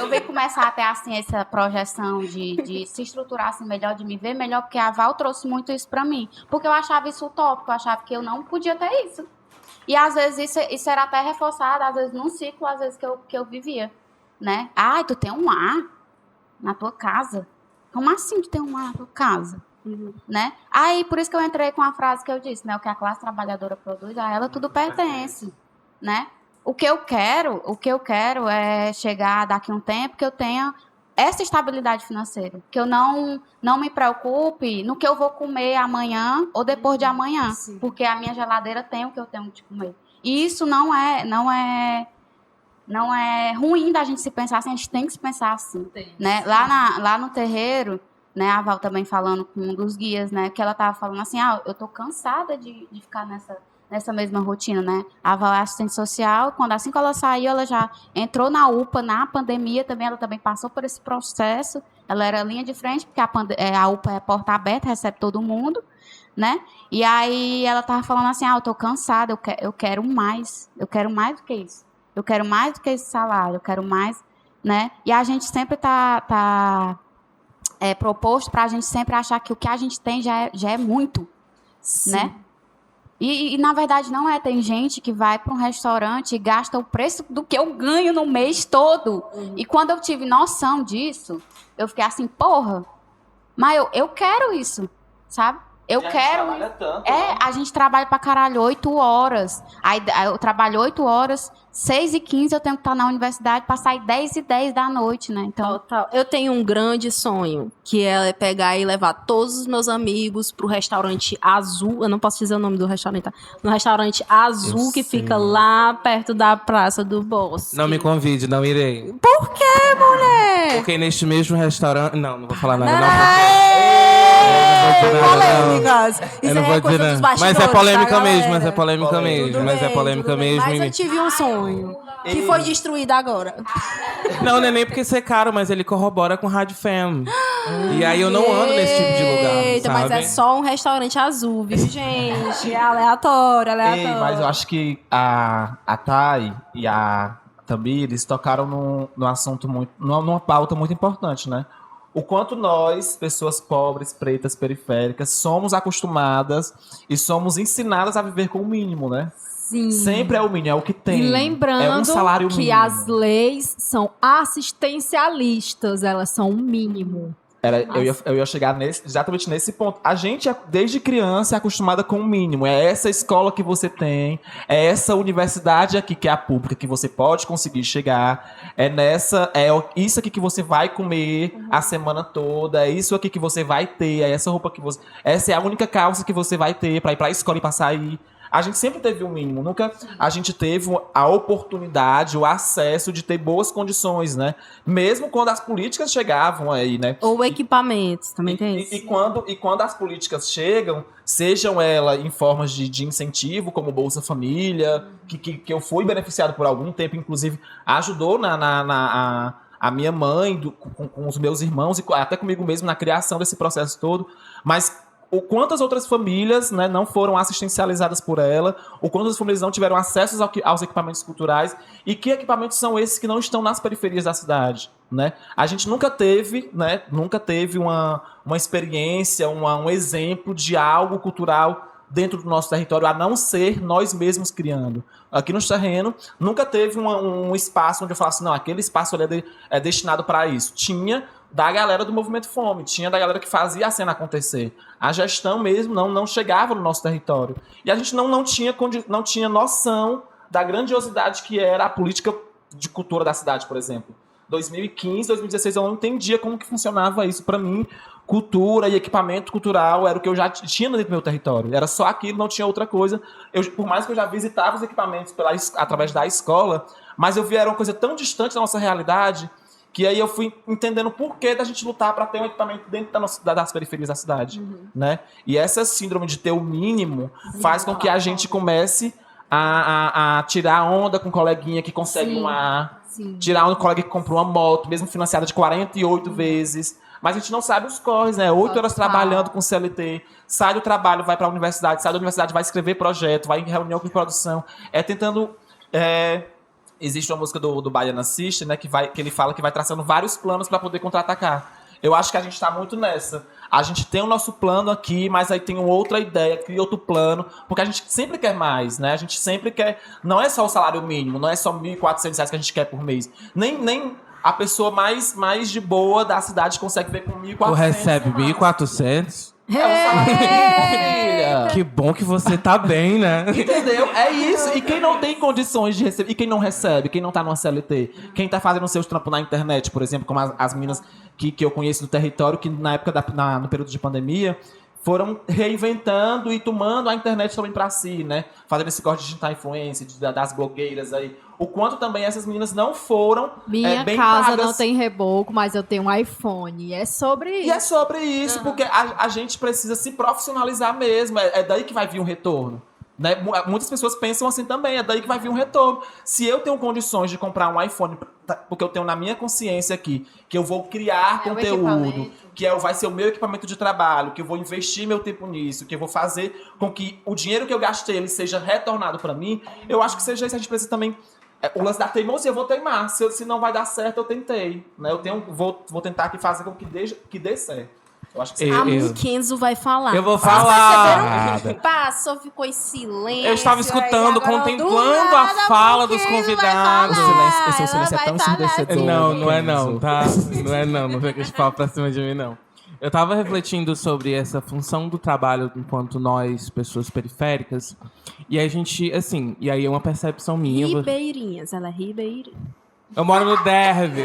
vim começar a ter, assim, essa projeção de se estruturar, assim, melhor, de me ver melhor, porque a Val trouxe muito isso pra mim. Porque eu achava isso utópico, eu achava que eu não podia ter isso. E, às vezes, isso era até reforçado, às vezes, num ciclo, às vezes, que eu vivia, né? Ai, tu tem um ar na tua casa? Como assim tu tem um ar na tua casa? Né? Aí, por isso que eu entrei com a frase que eu disse, né? O que a classe trabalhadora produz, a ela tudo pertence, né? O que eu quero é chegar daqui a um tempo que eu tenha essa estabilidade financeira, que eu não me preocupe no que eu vou comer amanhã ou depois de amanhã, porque a minha geladeira tem o que eu tenho de comer. E isso não é ruim da gente se pensar assim, a gente tem que se pensar assim, né? Lá no terreiro, né, a Val também falando com um dos guias, né, que ela tava falando assim, eu tô cansada de ficar nessa mesma rotina, né? A Val é assistente social, assim que ela saiu, ela já entrou na UPA, na pandemia também, ela também passou por esse processo, ela era linha de frente, porque a UPA é porta aberta, recebe todo mundo, né? E aí ela tava falando assim, eu tô cansada, eu quero mais do que isso. eu quero mais do que esse salário, eu quero mais, né? E a gente sempre tá proposto para a gente sempre achar que o que a gente tem já é muito, né? E, na verdade, não é. Tem gente que vai para um restaurante e gasta o preço do que eu ganho no mês todo. E quando eu tive noção disso, eu fiquei assim, porra, mas eu quero isso, sabe? Eu quero. A gente trabalha pra caralho 8 horas. Aí eu trabalho 8 horas, 6h15 eu tenho que estar na universidade pra sair 10h10 da noite, né? Então, Total. Eu tenho um grande sonho, que é pegar e levar todos os meus amigos pro restaurante Azul. Eu não posso dizer o nome do restaurante, tá? No restaurante Azul, que fica lá perto da Praça do Bosque. Não me convide, não irei. Por quê, mulher? Porque neste mesmo restaurante... Não vou falar nada, não. Polêmicas. Eu Isso não é vou coisa dizer dos não. bastidores, Mas é polêmica tá, mesmo, galera? mas é polêmica mesmo. Tudo Mas é bem, polêmica tudo bem. mesmo. Mas eu tive um sonho, que foi destruído agora. Não é nem porque ser caro, mas ele corrobora com Rádio Fam. E aí eu não ando nesse tipo de lugar, Eita, sabe? mas é só um restaurante azul, viu, gente? É aleatório. Ei, mas eu acho que a Thay e a Tamires tocaram num assunto muito... numa pauta muito importante, né? O quanto nós, pessoas pobres, pretas, periféricas, somos acostumadas e somos ensinadas a viver com o mínimo, né? Sim. Sempre é o mínimo, é o que tem. E lembrando é um salário que mínimo. as leis são assistencialistas, elas são um mínimo. Eu ia chegar exatamente nesse ponto. A gente, desde criança, é acostumada com o mínimo. É essa escola que você tem, é essa universidade aqui, que é a pública, que você pode conseguir chegar. É isso aqui que você vai comer a semana toda, é isso aqui que você vai ter, é essa roupa que você... Essa é a única calça que você vai ter pra ir pra escola e pra sair. A gente sempre teve o mínimo, nunca a gente teve a oportunidade, o acesso de ter boas condições, né? Mesmo quando as políticas chegavam aí, né? Ou equipamentos, também tem isso. E quando as políticas chegam, sejam elas em formas de incentivo, como Bolsa Família, que eu fui beneficiado por algum tempo, inclusive ajudou a minha mãe, com os meus irmãos, e até comigo mesmo na criação desse processo todo, mas... o quantas outras famílias, né, não foram assistencializadas por ela, o quantas famílias não tiveram acesso aos equipamentos culturais, e que equipamentos são esses que não estão nas periferias da cidade, né? A gente nunca teve uma experiência, um exemplo de algo cultural dentro do nosso território, a não ser nós mesmos criando. Aqui no terreno, nunca teve um espaço onde eu falasse, não, aquele espaço ali é destinado para isso. Tinha da galera do Movimento Fome, tinha da galera que fazia a cena acontecer. A gestão mesmo não chegava no nosso território. E a gente não tinha noção da grandiosidade que era a política de cultura da cidade, por exemplo. 2015, 2016, eu não entendia como que funcionava isso. Para mim, cultura e equipamento cultural era o que eu já tinha dentro do meu território. Era só aquilo, não tinha outra coisa. Por mais que eu já visitava os equipamentos através da escola, mas eu via era uma coisa tão distante da nossa realidade, que aí eu fui entendendo o porquê da gente lutar para ter um equipamento dentro das periferias da cidade, né? E essa síndrome de ter o mínimo faz com que a gente comece a tirar onda com um coleguinha que consegue um ar, tirar onda com um colega que comprou uma moto, mesmo financiada de 48 vezes. Mas a gente não sabe os corres, né? 8 horas trabalhando com CLT, sai do trabalho, vai para a universidade, sai da universidade, vai escrever projeto, vai em reunião com produção, tentando... Existe uma música do Baiana System, né, que ele fala que vai traçando vários planos para poder contra-atacar. Eu acho que a gente está muito nessa. A gente tem o nosso plano aqui, mas aí tem outra ideia, cria outro plano, porque a gente sempre quer mais, né? A gente sempre quer... Não é só o salário mínimo, não é só R$ 1.400 que a gente quer por mês. Nem a pessoa mais de boa da cidade consegue ver com 1.400. Tu recebe 1.400? Que bom que você tá bem, né? Entendeu? É isso. E quem não tem condições de receber, e quem não recebe, quem não tá numa CLT, quem tá fazendo seus trampos na internet, por exemplo, como as meninas que eu conheço do território, que na época no período de pandemia, foram reinventando e tomando a internet também para si, né? Fazendo esse corte de digital influencer, das blogueiras aí. O quanto também essas meninas não foram Minha bem casa pagas. não tem reboco, mas eu tenho um iPhone. E é sobre isso. E é sobre isso, porque a gente precisa se profissionalizar mesmo. É daí que vai vir um retorno. Né? Muitas pessoas pensam assim também, é daí que vai vir um retorno. Se eu tenho condições de comprar um iPhone, porque eu tenho na minha consciência aqui, que eu vou criar conteúdo, que vai ser o meu equipamento de trabalho, que eu vou investir meu tempo nisso, que eu vou fazer com que o dinheiro que eu gastei ele seja retornado para mim, eu acho que seja isso. A gente precisa também O lance da teimosia, eu vou teimar. Se não vai dar certo, eu tentei. Né? Vou tentar aqui fazer com que dê certo. Eu acho que A Kenzo vai falar. Eu vou Vocês falar. perceberam? Passou, ficou em silêncio. Eu estava escutando, aí agora, contemplando do a nada, fala a dos Kenzo vai convidados. falar. Esse silêncio é Ela tão vai falar. ensurdecedor. Não é não, Kenzo. tá? Não é não, não fica de pau pra cima de mim, não. Eu tava refletindo sobre essa função do trabalho enquanto nós, pessoas periféricas, e a gente, assim, e aí é uma percepção minha. Ribeirinhas, ela é ribeirinha. Eu moro no Derby.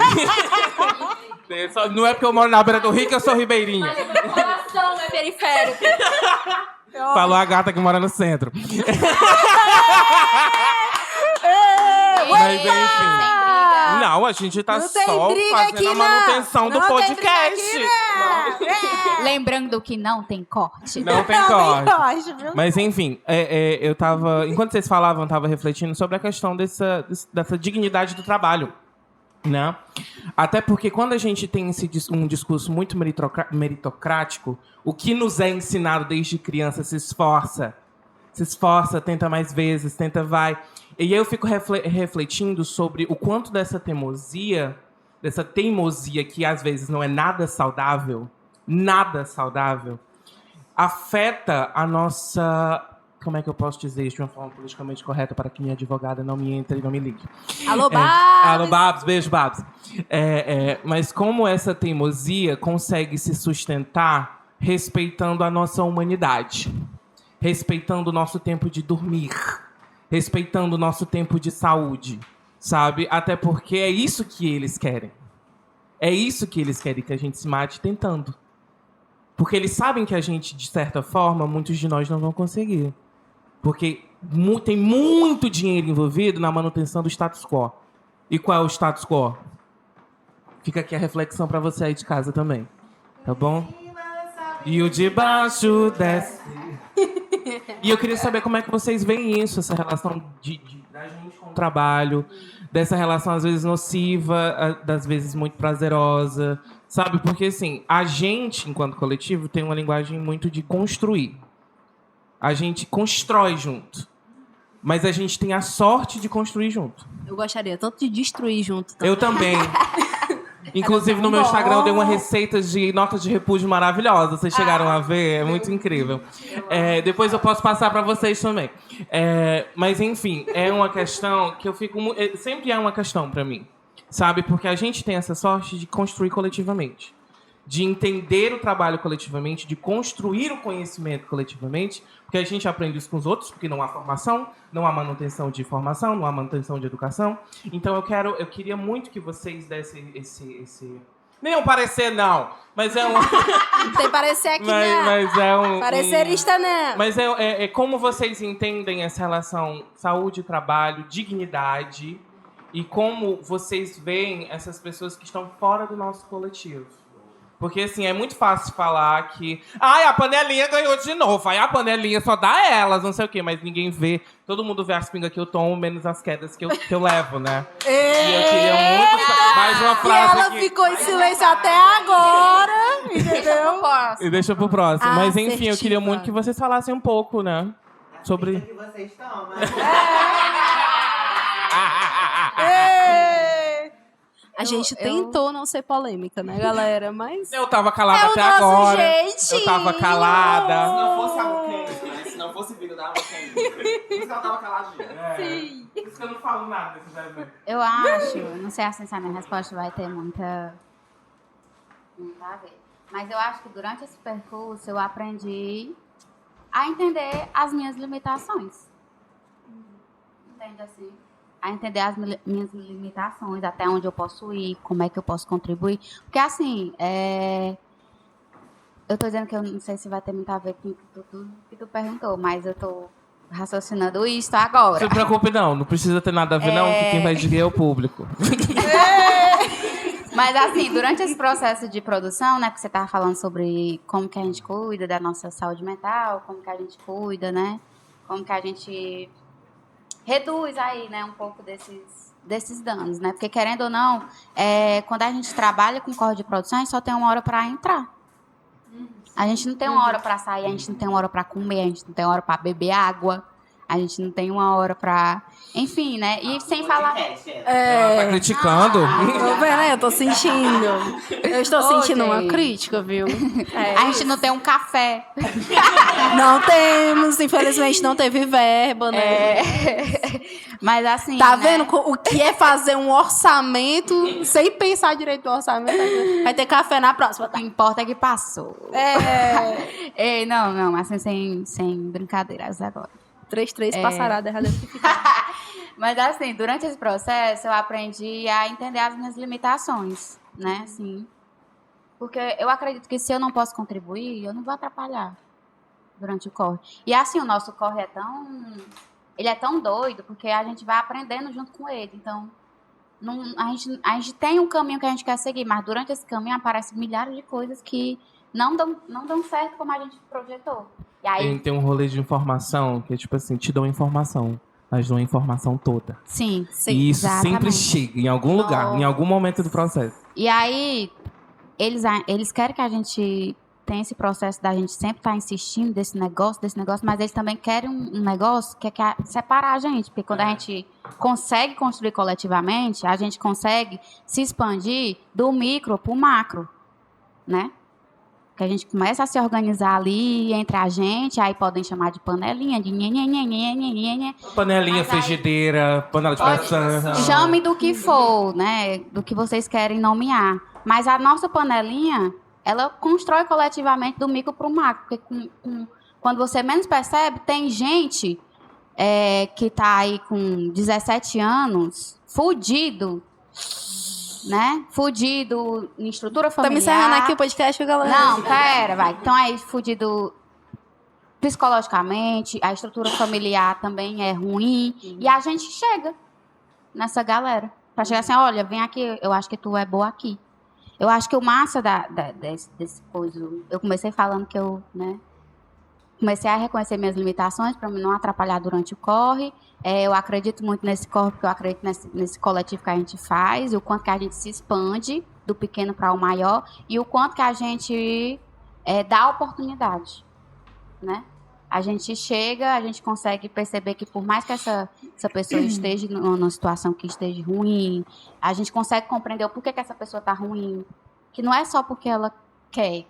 Não é porque eu moro na beira do rio que eu sou ribeirinha. Meu coração é periférico. Falou a gata que mora no centro. Mas enfim. Não, a gente tá Não tem só briga fazendo aqui, a não. manutenção do Não tem podcast. briga aqui, Lembrando que não tem corte. Não tem corte. Corte, viu? Mas enfim, eu tava. Enquanto vocês falavam, eu tava refletindo sobre a questão dessa dignidade do trabalho. Né? Até porque quando a gente tem um discurso muito meritocrático, o que nos é ensinado desde criança se esforça, tenta mais vezes, tenta vai. E aí eu fico refletindo sobre o quanto dessa teimosia que às vezes não é nada saudável, afeta a nossa... Como é que eu posso dizer isso de uma forma politicamente correta para que minha advogada não me entre e não me ligue? Alô, Babs! Alô, Babs, beijo, Babs. Mas como essa teimosia consegue se sustentar respeitando a nossa humanidade, respeitando o nosso tempo de dormir, respeitando o nosso tempo de saúde, sabe? Até porque é isso que eles querem. É isso que eles querem, que a gente se mate tentando. Porque eles sabem que a gente, de certa forma, muitos de nós não vão conseguir. Porque tem muito dinheiro envolvido na manutenção do status quo. E qual é o status quo? Fica aqui a reflexão para você aí de casa também. Tá bom? E o de baixo desce. E eu queria saber como é que vocês veem isso, essa relação da gente com o trabalho, dessa relação às vezes nociva, das vezes muito prazerosa, sabe? Porque assim, a gente, enquanto coletivo, tem uma linguagem muito de construir. A gente constrói junto. Mas a gente tem a sorte de construir junto. Eu gostaria tanto de destruir junto. Eu também. Inclusive, no meu Instagram, eu dei uma receita de notas de repúdio maravilhosa. Vocês chegaram a ver? É muito incrível. Depois eu posso passar para vocês também. Mas, enfim, é uma questão que eu fico... Sempre é uma questão para mim. Sabe? Porque a gente tem essa sorte de construir coletivamente. De entender o trabalho coletivamente, de construir o conhecimento coletivamente, porque a gente aprende isso com os outros, porque não há formação, não há manutenção de formação, não há manutenção de educação. Então eu queria muito que vocês dessem esse... Nem um parecer, não, mas é um... Não tem parecer aqui, não. Mas é um... Parecerista, não. Mas é como vocês entendem essa relação saúde, trabalho, dignidade, e como vocês veem essas pessoas que estão fora do nosso coletivo. Porque, assim, é muito fácil falar que... Ai, a panelinha ganhou de novo. Ai, a panelinha só dá elas, não sei o quê. Mas ninguém vê. Todo mundo vê as pingas que eu tomo, menos as quedas que eu levo, né? E eu queria muito... Mais uma E frase ela aqui. ficou em silêncio até agora, entendeu? E deixa pro próximo. Mas, enfim, eu Assertiva. queria muito que vocês falassem um pouco, né? Sobre... que vocês tomam. A gente tentou não ser polêmica, né, galera? Mas Eu tava calada é o até nosso agora. jeitinho. Eu tava calada. Se não fosse a Kenzo, né? Se não fosse vídeo da Kenzo. Por isso ela tava caladinha. Sim. Por isso que eu não falo nada desse evento. Eu acho, não sei assim se a minha resposta vai ter muita a ver. Mas eu acho que durante esse percurso eu aprendi a entender as minhas limitações. Entende assim? A entender as minhas limitações, até onde eu posso ir, como é que eu posso contribuir. Porque, assim, eu tô dizendo que eu não sei se vai ter muito a ver com tudo que tu perguntou, mas eu tô raciocinando isso agora. Não se preocupe, não precisa ter nada a ver, não, que quem vai dizer é o público. Mas, assim, durante esse processo de produção, né, que você estava falando sobre como que a gente cuida da nossa saúde mental, como que a gente cuida, né, como que a gente reduz aí, né, um pouco desses danos, né, porque, querendo ou não, quando a gente trabalha com corte de produção, a gente só tem uma hora para entrar. A gente não tem uma hora para sair, a gente não tem uma hora para comer, a gente não tem uma hora para beber água, A gente não tem uma hora pra... Enfim, né? E sem falar... Tá criticando? Tô vendo, eu tô sentindo. Eu estou sentindo uma gente. crítica, viu? A gente não tem um café. Não temos, infelizmente não teve verba, né? Mas assim, Tá né? vendo o que é fazer um orçamento sem pensar direito no orçamento? Vai ter café na próxima, O tá? que importa é que passou. Ei, não, assim, sem brincadeiras agora. 3 passará derradeiro que ficar. Mas assim, durante esse processo eu aprendi a entender as minhas limitações, né? Assim, porque eu acredito que se eu não posso contribuir, eu não vou atrapalhar durante o corre. E assim, o nosso corre ele é tão doido, porque a gente vai aprendendo junto com ele. Então, a gente tem um caminho que a gente quer seguir, mas durante esse caminho aparecem milhares de coisas que não dão certo como a gente projetou. E aí, Tem um rolê de informação que é tipo assim, te dão informação, mas não a informação toda. sim, E isso exatamente. sempre chega em algum lugar, em algum momento do processo. E aí, eles querem que a gente tenha esse processo da gente sempre estar insistindo desse negócio, mas eles também querem um negócio que é separar a gente. Porque quando a gente consegue construir coletivamente, a gente consegue se expandir do micro para o macro, né? Que a gente começa a se organizar ali entre a gente, aí podem chamar de panelinha, de nhenhenhenhenhenhenhenhen. Panelinha, Mas aí- frigideira, panela de pressão. Chame do que for, né? Do que vocês querem nomear. Mas a nossa panelinha, ela constrói coletivamente do micro para o macro. Porque quando você menos percebe, tem gente que tá aí com 17 anos, fudido, né? Fudido em estrutura Tá familiar. me encerrando aqui o podcast, galera. Não, pera, vai. Então aí, fudido psicologicamente, a estrutura familiar também é ruim. E a gente chega nessa galera. Pra chegar assim, olha, vem aqui, eu acho que tu é boa aqui. Eu acho que o massa desse coisa... Eu comecei falando que eu, né... Comecei a reconhecer minhas limitações para me não atrapalhar durante o corre. Eu acredito muito nesse corre, porque eu acredito nesse coletivo que a gente faz, e o quanto que a gente se expande do pequeno para o maior, e o quanto que a gente dá oportunidade, né? A gente chega, a gente consegue perceber que por mais que essa pessoa esteja numa situação que esteja ruim, a gente consegue compreender o porquê que essa pessoa está ruim, que não é só porque ela quer,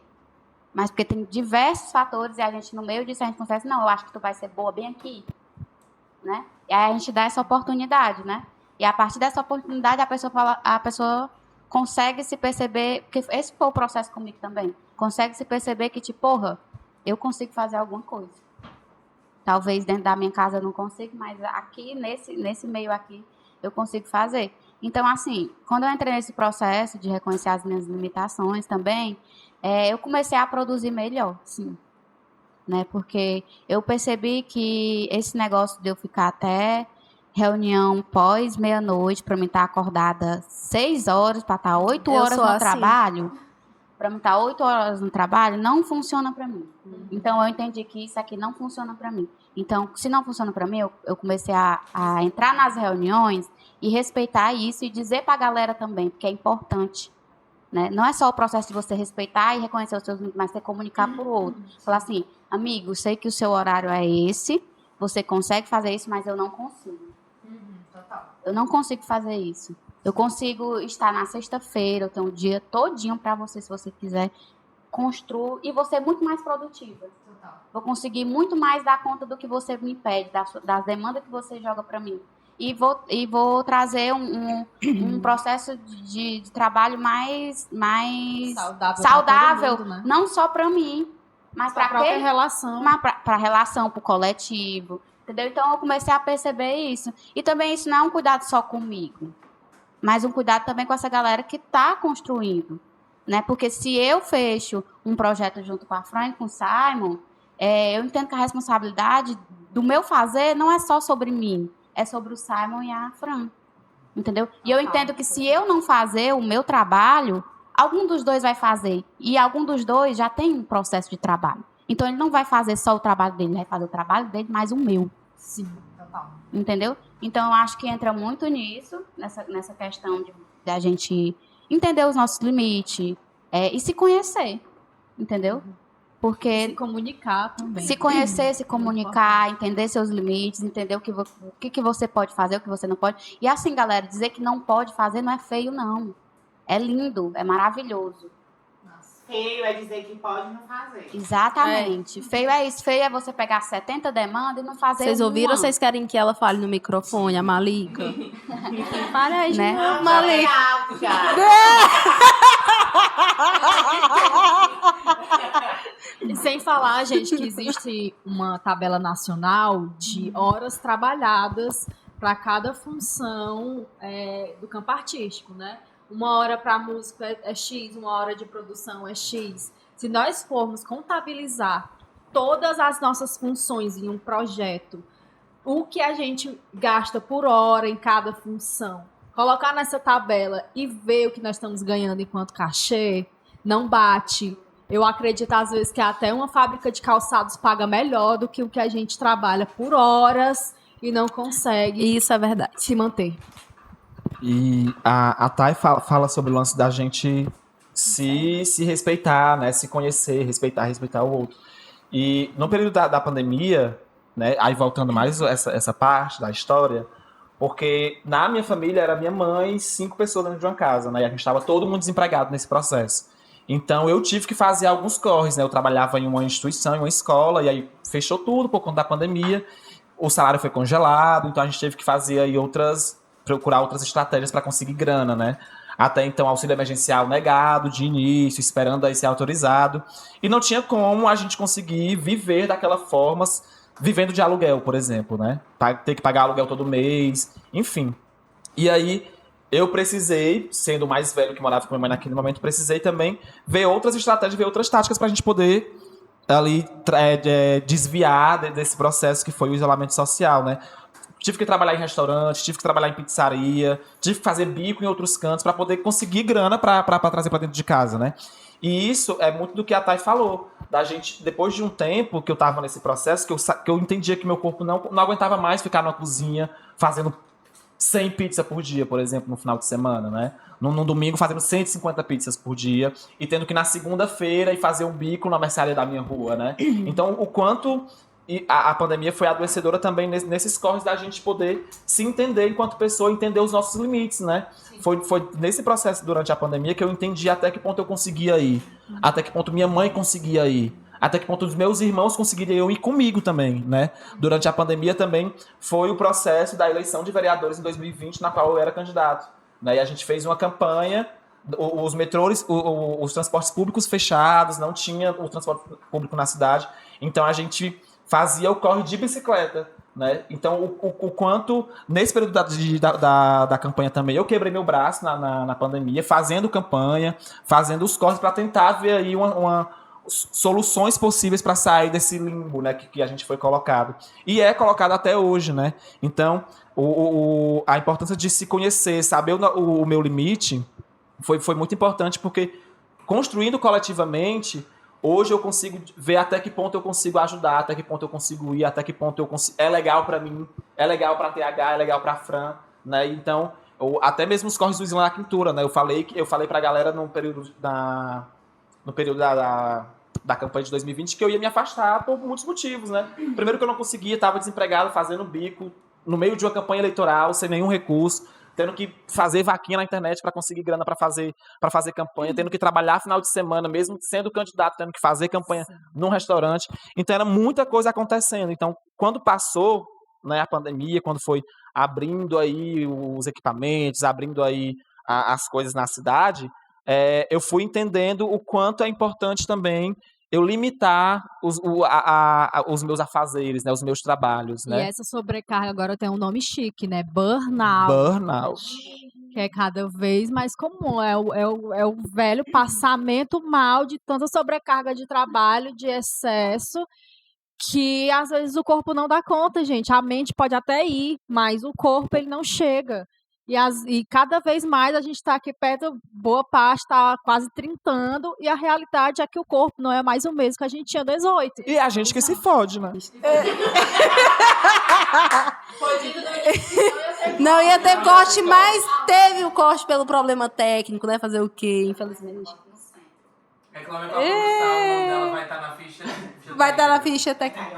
mas porque tem diversos fatores, e a gente, no meio disso, a gente consegue, não, eu acho que tu vai ser boa bem aqui, né? E aí a gente dá essa oportunidade, né? E a partir dessa oportunidade, a pessoa consegue se perceber, porque esse foi o processo comigo também, consegue se perceber que, tipo, porra, eu consigo fazer alguma coisa. Talvez dentro da minha casa eu não consiga, mas aqui, nesse meio aqui, eu consigo fazer. Então, assim, quando eu entrei nesse processo de reconhecer as minhas limitações também, eu comecei a produzir melhor, sim. Né? Porque eu percebi que esse negócio de eu ficar até reunião pós meia-noite, para mim estar acordada 6 horas, para estar 8 Eu horas sou no assim. trabalho, para mim estar 8 horas no trabalho, não funciona para mim. Então, eu entendi que isso aqui não funciona para mim. Então, se não funciona para mim, eu comecei a entrar nas reuniões e respeitar isso e dizer para a galera também, porque é importante. Né? Não é só o processo de você respeitar e reconhecer os seus limites, mas você comunicar para o outro. Falar assim, amigo, sei que o seu horário é esse, você consegue fazer isso, mas eu não consigo. Eu não consigo fazer isso. Eu consigo estar na sexta-feira, eu tenho um dia todinho para você, se você quiser, construir e você é muito mais produtiva. Vou conseguir muito mais dar conta do que você me pede, das demandas que você joga para mim. E vou trazer um processo de trabalho mais saudável, pra todo mundo, né? não só para mim, mas para a própria aquele, relação. para a relação, para o coletivo, entendeu? Então eu comecei a perceber isso. E também isso não é um cuidado só comigo, mas um cuidado também com essa galera que está construindo, né? Porque se eu fecho um projeto junto com a Fran e com o Simon, eu entendo que a responsabilidade do meu fazer não é só sobre mim, é sobre o Simon e a Fran, entendeu? E eu entendo que se eu não fazer o meu trabalho, algum dos dois vai fazer. E algum dos dois já tem um processo de trabalho. Então, ele não vai fazer só o trabalho dele, ele vai fazer o trabalho dele mais o meu. Sim, total. Entendeu? Então, eu acho que entra muito nisso, nessa questão de a gente entender os nossos limites e se conhecer, entendeu? Porque Se comunicar também. se conhecer, se comunicar, entender seus limites, entender o que você pode fazer, o que você não pode. E assim, galera, dizer que não pode fazer não é feio, não. É lindo, é maravilhoso. Feio é dizer que pode não fazer. Exatamente. Feio é isso. Feio é você pegar 70 demandas e não fazer Vocês ouviram uma. ou vocês querem que ela fale no microfone, a Malika? Fale aí, Né? novo, Malika. E sem falar, gente, que existe uma tabela nacional de horas trabalhadas para cada função do campo artístico, né? Uma hora para música é X, uma hora de produção é X. Se nós formos contabilizar todas as nossas funções em um projeto, o que a gente gasta por hora em cada função, colocar nessa tabela e ver o que nós estamos ganhando enquanto cachê, não bate. Eu acredito, às vezes, que até uma fábrica de calçados paga melhor do que o que a gente trabalha por horas e não consegue Isso é verdade. se manter. E a Thay fala sobre o lance da gente se respeitar, né? Se conhecer, respeitar o outro. E no período da pandemia, né? Aí voltando mais essa parte da história, porque na minha família era minha mãe e 5 pessoas dentro de uma casa, né? E a gente estava todo mundo desempregado nesse processo. Então eu tive que fazer alguns corres, né? Eu trabalhava em uma instituição, em uma escola, e aí fechou tudo por conta da pandemia. O salário foi congelado, então a gente teve que fazer aí procurar outras estratégias para conseguir grana, né? Até então, auxílio emergencial negado de início, esperando aí ser autorizado. E não tinha como a gente conseguir viver daquela forma, vivendo de aluguel, por exemplo, né? Ter que pagar aluguel todo mês, enfim. E aí, eu precisei, sendo o mais velho que morava com minha mãe naquele momento, precisei também ver outras estratégias, ver outras táticas para a gente poder ali desviar desse processo que foi o isolamento social, né? Tive que trabalhar em restaurante, tive que trabalhar em pizzaria, tive que fazer bico em outros cantos para poder conseguir grana para trazer para dentro de casa, né? E isso é muito do que a Thay falou, da gente, depois de um tempo que eu tava nesse processo, que eu entendia que meu corpo não aguentava mais ficar na cozinha fazendo 100 pizzas por dia, por exemplo, no final de semana, né? Num domingo fazendo 150 pizzas por dia e tendo que ir na segunda-feira e fazer um bico na mercearia da minha rua, né? Então, o quanto a pandemia foi adoecedora também nesses corres da gente poder se entender enquanto pessoa, entender os nossos limites, né? Foi nesse processo durante a pandemia que eu entendi até que ponto eu conseguia ir, até que ponto minha mãe conseguia ir, até que ponto os meus irmãos conseguiriam ir comigo também, né? Durante a pandemia também foi o processo da eleição de vereadores em 2020, na qual eu era candidato, né? E a gente fez uma campanha, os metrôs, os transportes públicos fechados, não tinha o transporte público na cidade, então a gente fazia o corre de bicicleta, né? Então, o quanto, nesse período da campanha também, eu quebrei meu braço na pandemia, fazendo campanha, fazendo os corres para tentar ver aí soluções possíveis para sair desse limbo, né, que a gente foi colocado. E é colocado até hoje, né? Então, a importância de se conhecer, saber o meu limite, foi muito importante, porque construindo coletivamente, hoje eu consigo ver até que ponto eu consigo ajudar, até que ponto eu consigo ir, até que ponto eu consigo. É legal para mim, é legal para TH, é legal para Fran, né? Então, até mesmo os corres do Islã na Quintura, né? Eu falei para a galera no período da campanha de 2020 que eu ia me afastar por muitos motivos, né? Primeiro que eu não conseguia, estava desempregado, fazendo bico, no meio de uma campanha eleitoral, sem nenhum recurso, tendo que fazer vaquinha na internet para conseguir grana para fazer campanha, tendo que trabalhar final de semana, mesmo sendo candidato, tendo que fazer campanha num restaurante. Então, era muita coisa acontecendo. Então, quando passou, né, a pandemia, quando foi abrindo aí os equipamentos, abrindo aí as coisas na cidade, eu fui entendendo o quanto é importante também eu limitar os meus afazeres, né, os meus trabalhos, né? E essa sobrecarga agora tem um nome chique, né? Burnout. Burnout. Que é cada vez mais comum. É o velho passamento mal de tanta sobrecarga de trabalho, de excesso, que às vezes o corpo não dá conta, gente. A mente pode até ir, mas o corpo ele não chega. E cada vez mais a gente está aqui perto, boa parte está quase trintando, e a realidade é que o corpo não é mais o mesmo que a gente tinha 18. E a gente que se fode, né? Não ia ter corte, mas teve o corte pelo problema técnico, né? Fazer o quê, infelizmente. Reclame com a produção, o nome dela vai estar na ficha. Vai estar na ficha técnica.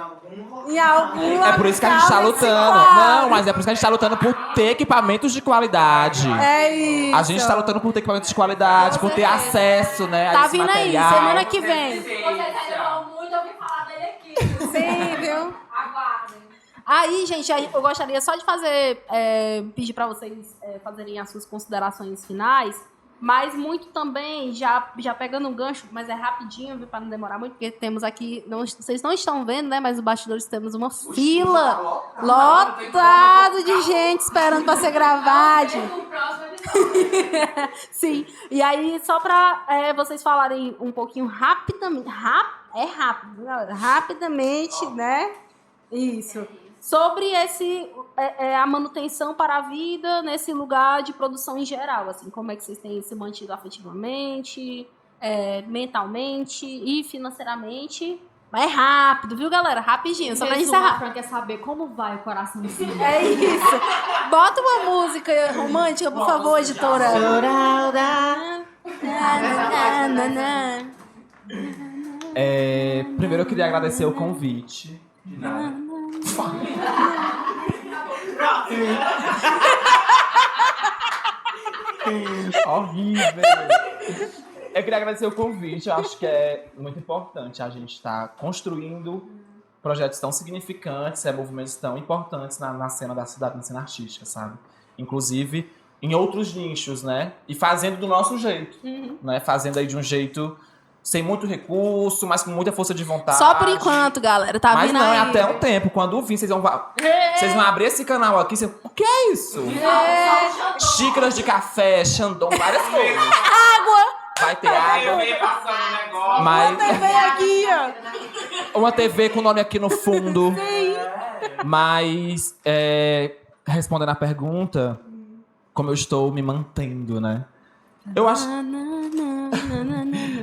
Em alguma É por isso que a gente tá casa lutando. esse Não, mas é por isso que a gente tá lutando por ter equipamentos de qualidade. É isso. A gente tá lutando por ter equipamentos de qualidade, por ter acesso, né, a Tá esse vindo aí, material. semana que vem. Vocês ainda vão muito ouvir falar dele aqui. Sim, viu? Aguardem. Aí, gente, eu gostaria só de fazer, pedir para vocês fazerem as suas considerações finais, mas muito também, já pegando um gancho, mas é rapidinho, viu, para não demorar muito, porque temos aqui, vocês não estão vendo, né, mas os bastidores temos uma fila lotado de gente esperando para ser gravado. Sim, e aí, só para vocês falarem um pouquinho rapidamente, rápido, galera, rapidamente, né, isso. Sobre a manutenção para a vida nesse lugar de produção em geral, assim, como é que vocês têm se mantido afetivamente, mentalmente e financeiramente. Mas é rápido, viu, galera? Rapidinho, só pra encerrar. Fran quer saber como vai o coraçãozinho. É isso. Bota uma música romântica, por favor, editora. Primeiro eu queria agradecer o convite. De nada. Horrível. Eu queria agradecer o convite. Eu acho que é muito importante a gente estar construindo projetos tão significantes, movimentos tão importantes na cena da cidade, na cena artística, sabe? Inclusive em outros nichos, né? E fazendo do nosso jeito, né? Fazendo aí de um jeito sem muito recurso, mas com muita força de vontade. Só por enquanto, galera. Tá Mas vindo não, aí. é até um tempo. Quando vir, vocês vão abrir esse canal aqui. O que é isso? Xícaras de café, Xandão, várias coisas. Água! Vai ter água. TV passando um negócio. Mas Vem aqui, ó. uma TV com o nome aqui no fundo. Mas, respondendo a pergunta, como eu estou me mantendo, né?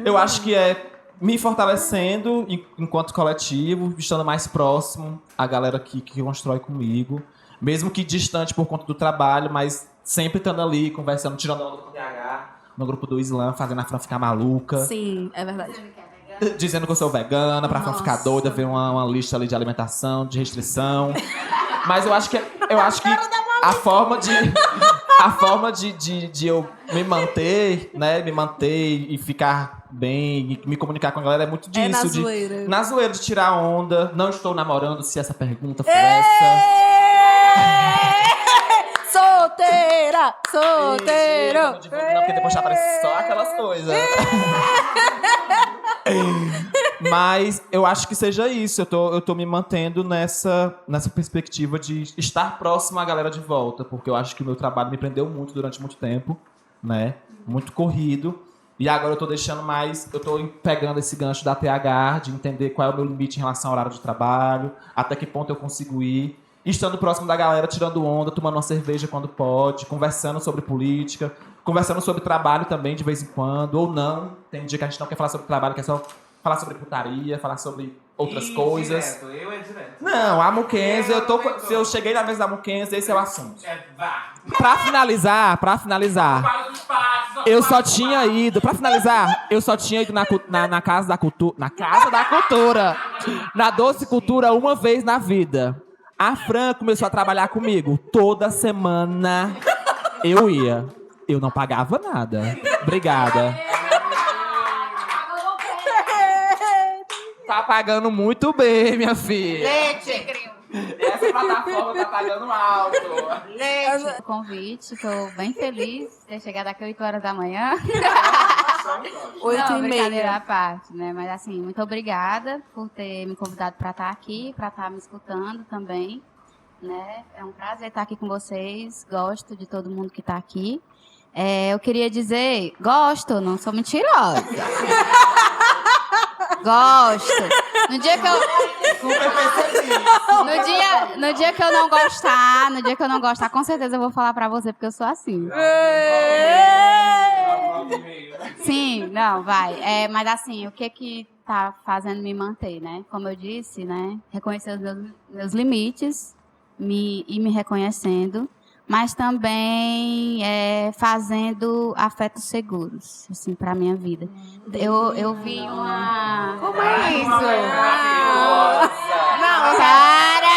Eu acho que é me fortalecendo enquanto coletivo, estando mais próximo à galera que constrói comigo, mesmo que distante por conta do trabalho, mas sempre estando ali, conversando, tirando onda com o TH, no grupo do Islã, fazendo a Fran ficar maluca, Sim, é verdade. dizendo que eu sou vegana, pra Fran ficar doida, ver uma lista ali de alimentação, de restrição. Mas eu acho que a forma de eu me manter, né? Me manter e ficar bem e me comunicar com a galera é muito disso. na zoeira. Na zoeira, de tirar onda. Não estou namorando, se essa pergunta for essa. Solteira! Solteiro! Não, porque depois já aparece só aquelas coisas. Mas eu acho que seja isso. Eu tô me mantendo nessa perspectiva de estar próximo à galera de volta, porque eu acho que o meu trabalho me prendeu muito durante muito tempo, né? Muito corrido. E agora eu tô deixando mais... Eu tô pegando esse gancho da TH, de entender qual é o meu limite em relação ao horário de trabalho, até que ponto eu consigo ir. Estando próximo da galera, tirando onda, tomando uma cerveja quando pode, conversando sobre política, conversando sobre trabalho também de vez em quando, ou não. Tem dia que a gente não quer falar sobre trabalho, quer só falar sobre putaria, falar sobre outras coisas. Direto, eu é direto. Não, a Mukenzie, se eu cheguei na mesa da Mukenzie, esse é o assunto. Vá. Pra finalizar, Para os passos. eu só tinha ido na Casa da Cultura, na Doce Cultura uma vez na vida. A Fran começou a trabalhar comigo. Toda semana eu ia. Eu não pagava nada. Obrigada. Tá pagando muito bem, minha filha. Essa plataforma tá pagando alto. O convite, tô bem feliz de ter chegado aqui 8 horas da manhã. 8h30. Brincadeira à parte, né? Mas assim, muito obrigada por ter me convidado para estar aqui, para estar me escutando também, né? É um prazer estar aqui com vocês. Gosto de todo mundo que está aqui. Eu queria dizer, gosto, não sou mentirosa. Gosto. No dia que eu não gostar, com certeza eu vou falar pra você, porque eu sou assim. Sim, não, vai. Mas assim, o que tá fazendo me manter, né? Como eu disse, né? Reconhecer os meus limites e me reconhecendo. mas também fazendo afetos seguros, assim, para minha vida. Eu vi uma... Como é isso? Não, Para!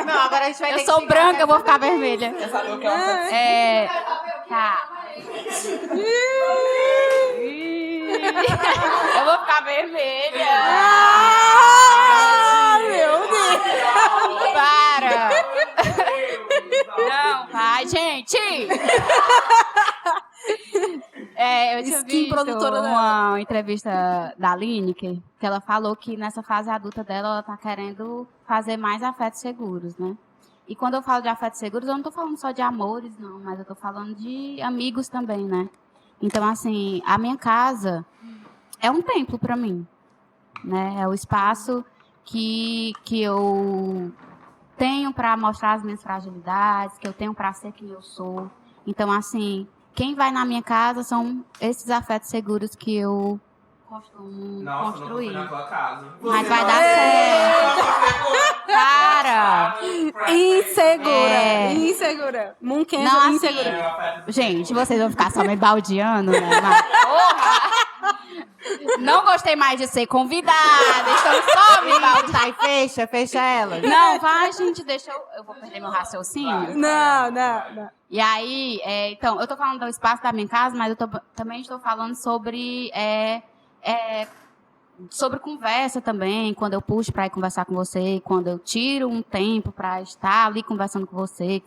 Não, agora a gente vai Eu ter sou que branca, eu vou ficar vermelha. quer saber o que é Tá. Eu vou ficar vermelha. Meu Deus! Para! Não, vai, gente! Eu tinha Skin visto produtora uma entrevista da Lineker, que ela falou que nessa fase adulta dela, ela tá querendo fazer mais afetos seguros, né? E quando eu falo de afetos seguros, eu não tô falando só de amores, não, mas eu tô falando de amigos também, né? Então, assim, a minha casa é um templo para mim, né? É o espaço que eu tenho para mostrar as minhas fragilidades, que eu tenho para ser quem eu sou. Então, assim, quem vai na minha casa são esses afetos seguros que eu costumo Nossa, não construir. fui na tua casa. Mas vai dar certo. Para! Insegura, É. insegura. Munkenza, Não, assim, insegura. gente, vocês vão ficar só me baldeando, né? Mas, porra! Não gostei mais de ser convidada, então só me baldear. Fecha ela. Não, vai, gente, deixa eu vou perder meu raciocínio. Não. E aí, então, eu tô falando do espaço da minha casa, mas eu também estou falando sobre conversa também, quando eu puxo para ir conversar com você, quando eu tiro um tempo para estar ali conversando com você,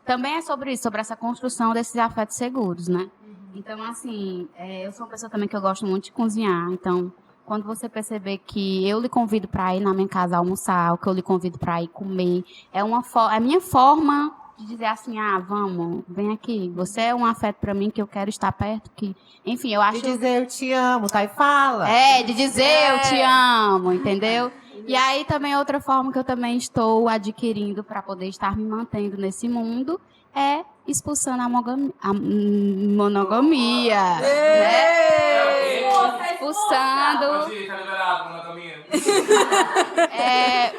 também é sobre isso, sobre essa construção desses afetos seguros, né? Então, assim, eu sou uma pessoa também que eu gosto muito de cozinhar, então, quando você perceber que eu lhe convido para ir na minha casa almoçar, ou que eu lhe convido para ir comer, é a minha forma de dizer assim, vamos, vem aqui, você é um afeto para mim que eu quero estar perto, que, enfim, eu acho... De dizer eu te amo, tá? E fala. De dizer eu te amo, entendeu? E aí também outra forma que eu também estou adquirindo para poder estar me mantendo nesse mundo é expulsando a monogamia. Né? Expulsando. Pode ir, tá liberado, monogamia.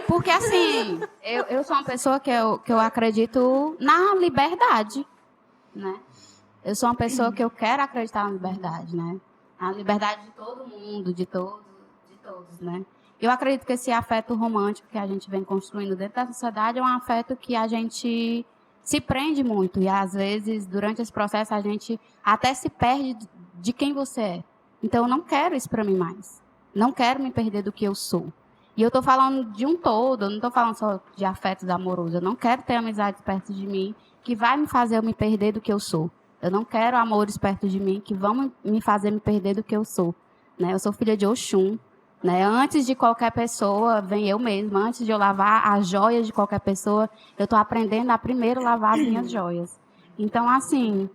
Porque assim, eu sou uma pessoa que eu acredito na liberdade, né? Eu sou uma pessoa que eu quero acreditar na liberdade, né? A liberdade de todo mundo, de todos, né? Eu acredito que esse afeto romântico que a gente vem construindo dentro da sociedade é um afeto que a gente se prende muito. E, às vezes, durante esse processo, a gente até se perde de quem você é. Então, eu não quero isso para mim mais. Não quero me perder do que eu sou. E eu estou falando de um todo, eu não estou falando só de afetos amorosos. Eu não quero ter amizades perto de mim que vai me fazer eu me perder do que eu sou. Eu não quero amores perto de mim que vão me fazer me perder do que eu sou. Né? Eu sou filha de Oxum. Né? Antes de qualquer pessoa, vem eu mesma. Antes de eu lavar as joias de qualquer pessoa, eu estou aprendendo a primeiro lavar as minhas joias. Então, assim,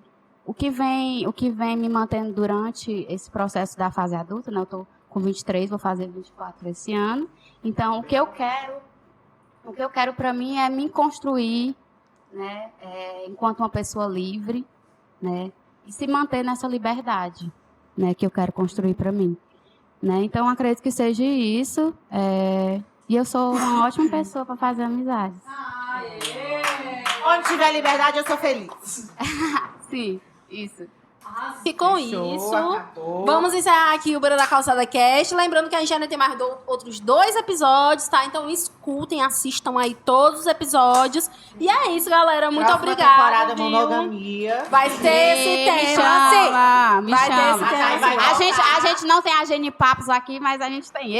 o que vem me mantendo durante esse processo da fase adulta, né? Eu estou com 23, vou fazer 24 esse ano. Então, o que eu quero para mim é me construir, né? Enquanto uma pessoa livre, né? E se manter nessa liberdade, né? Que eu quero construir para mim. Né? Então, acredito que seja isso. E eu sou uma ótima pessoa para fazer amizades. Onde tiver liberdade, eu sou feliz. Sim, isso. E com Fechou, isso, acabou. vamos encerrar aqui o Beira da Calçada Cast. Lembrando que a gente ainda tem mais outros 2 episódios, tá? Então escutem, assistam aí todos os episódios. E é isso, galera. Muito Próxima obrigada. temporada viu? monogamia. Vai ter esse Me tema, chama, sim. me Vai ter chama. esse tema, Vai, sim. A gente não tem a Gene Papos aqui, mas a gente tem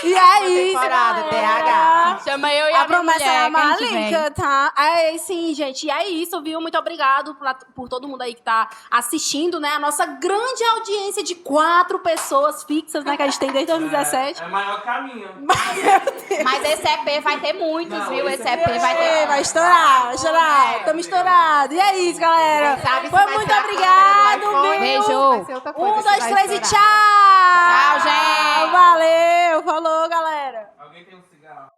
E é isso, temporada, galera. TH. Chama eu e A a minha promessa é mulher, a que a gente vem. Malika, tá? Sim, gente. E é isso, viu? Muito obrigado por todo mundo aí que tá assistindo, né? A nossa grande audiência de 4 pessoas fixas, né? Que a gente tem desde 2017. É maior que a minha. Mas esse EP vai ter muitos, Não, viu? esse Esse EP vai ter. Vai estourar, vai estourar. Tamo estourado. E é isso, galera. Quem sabe se Foi vai muito ser a obrigado, câmera do iPhone, viu? vai ser outra coisa 1, que 2, vai 3 e estourar. tchau! Tchau, gente. Valeu, falou, galera. Alguém tem um cigarro?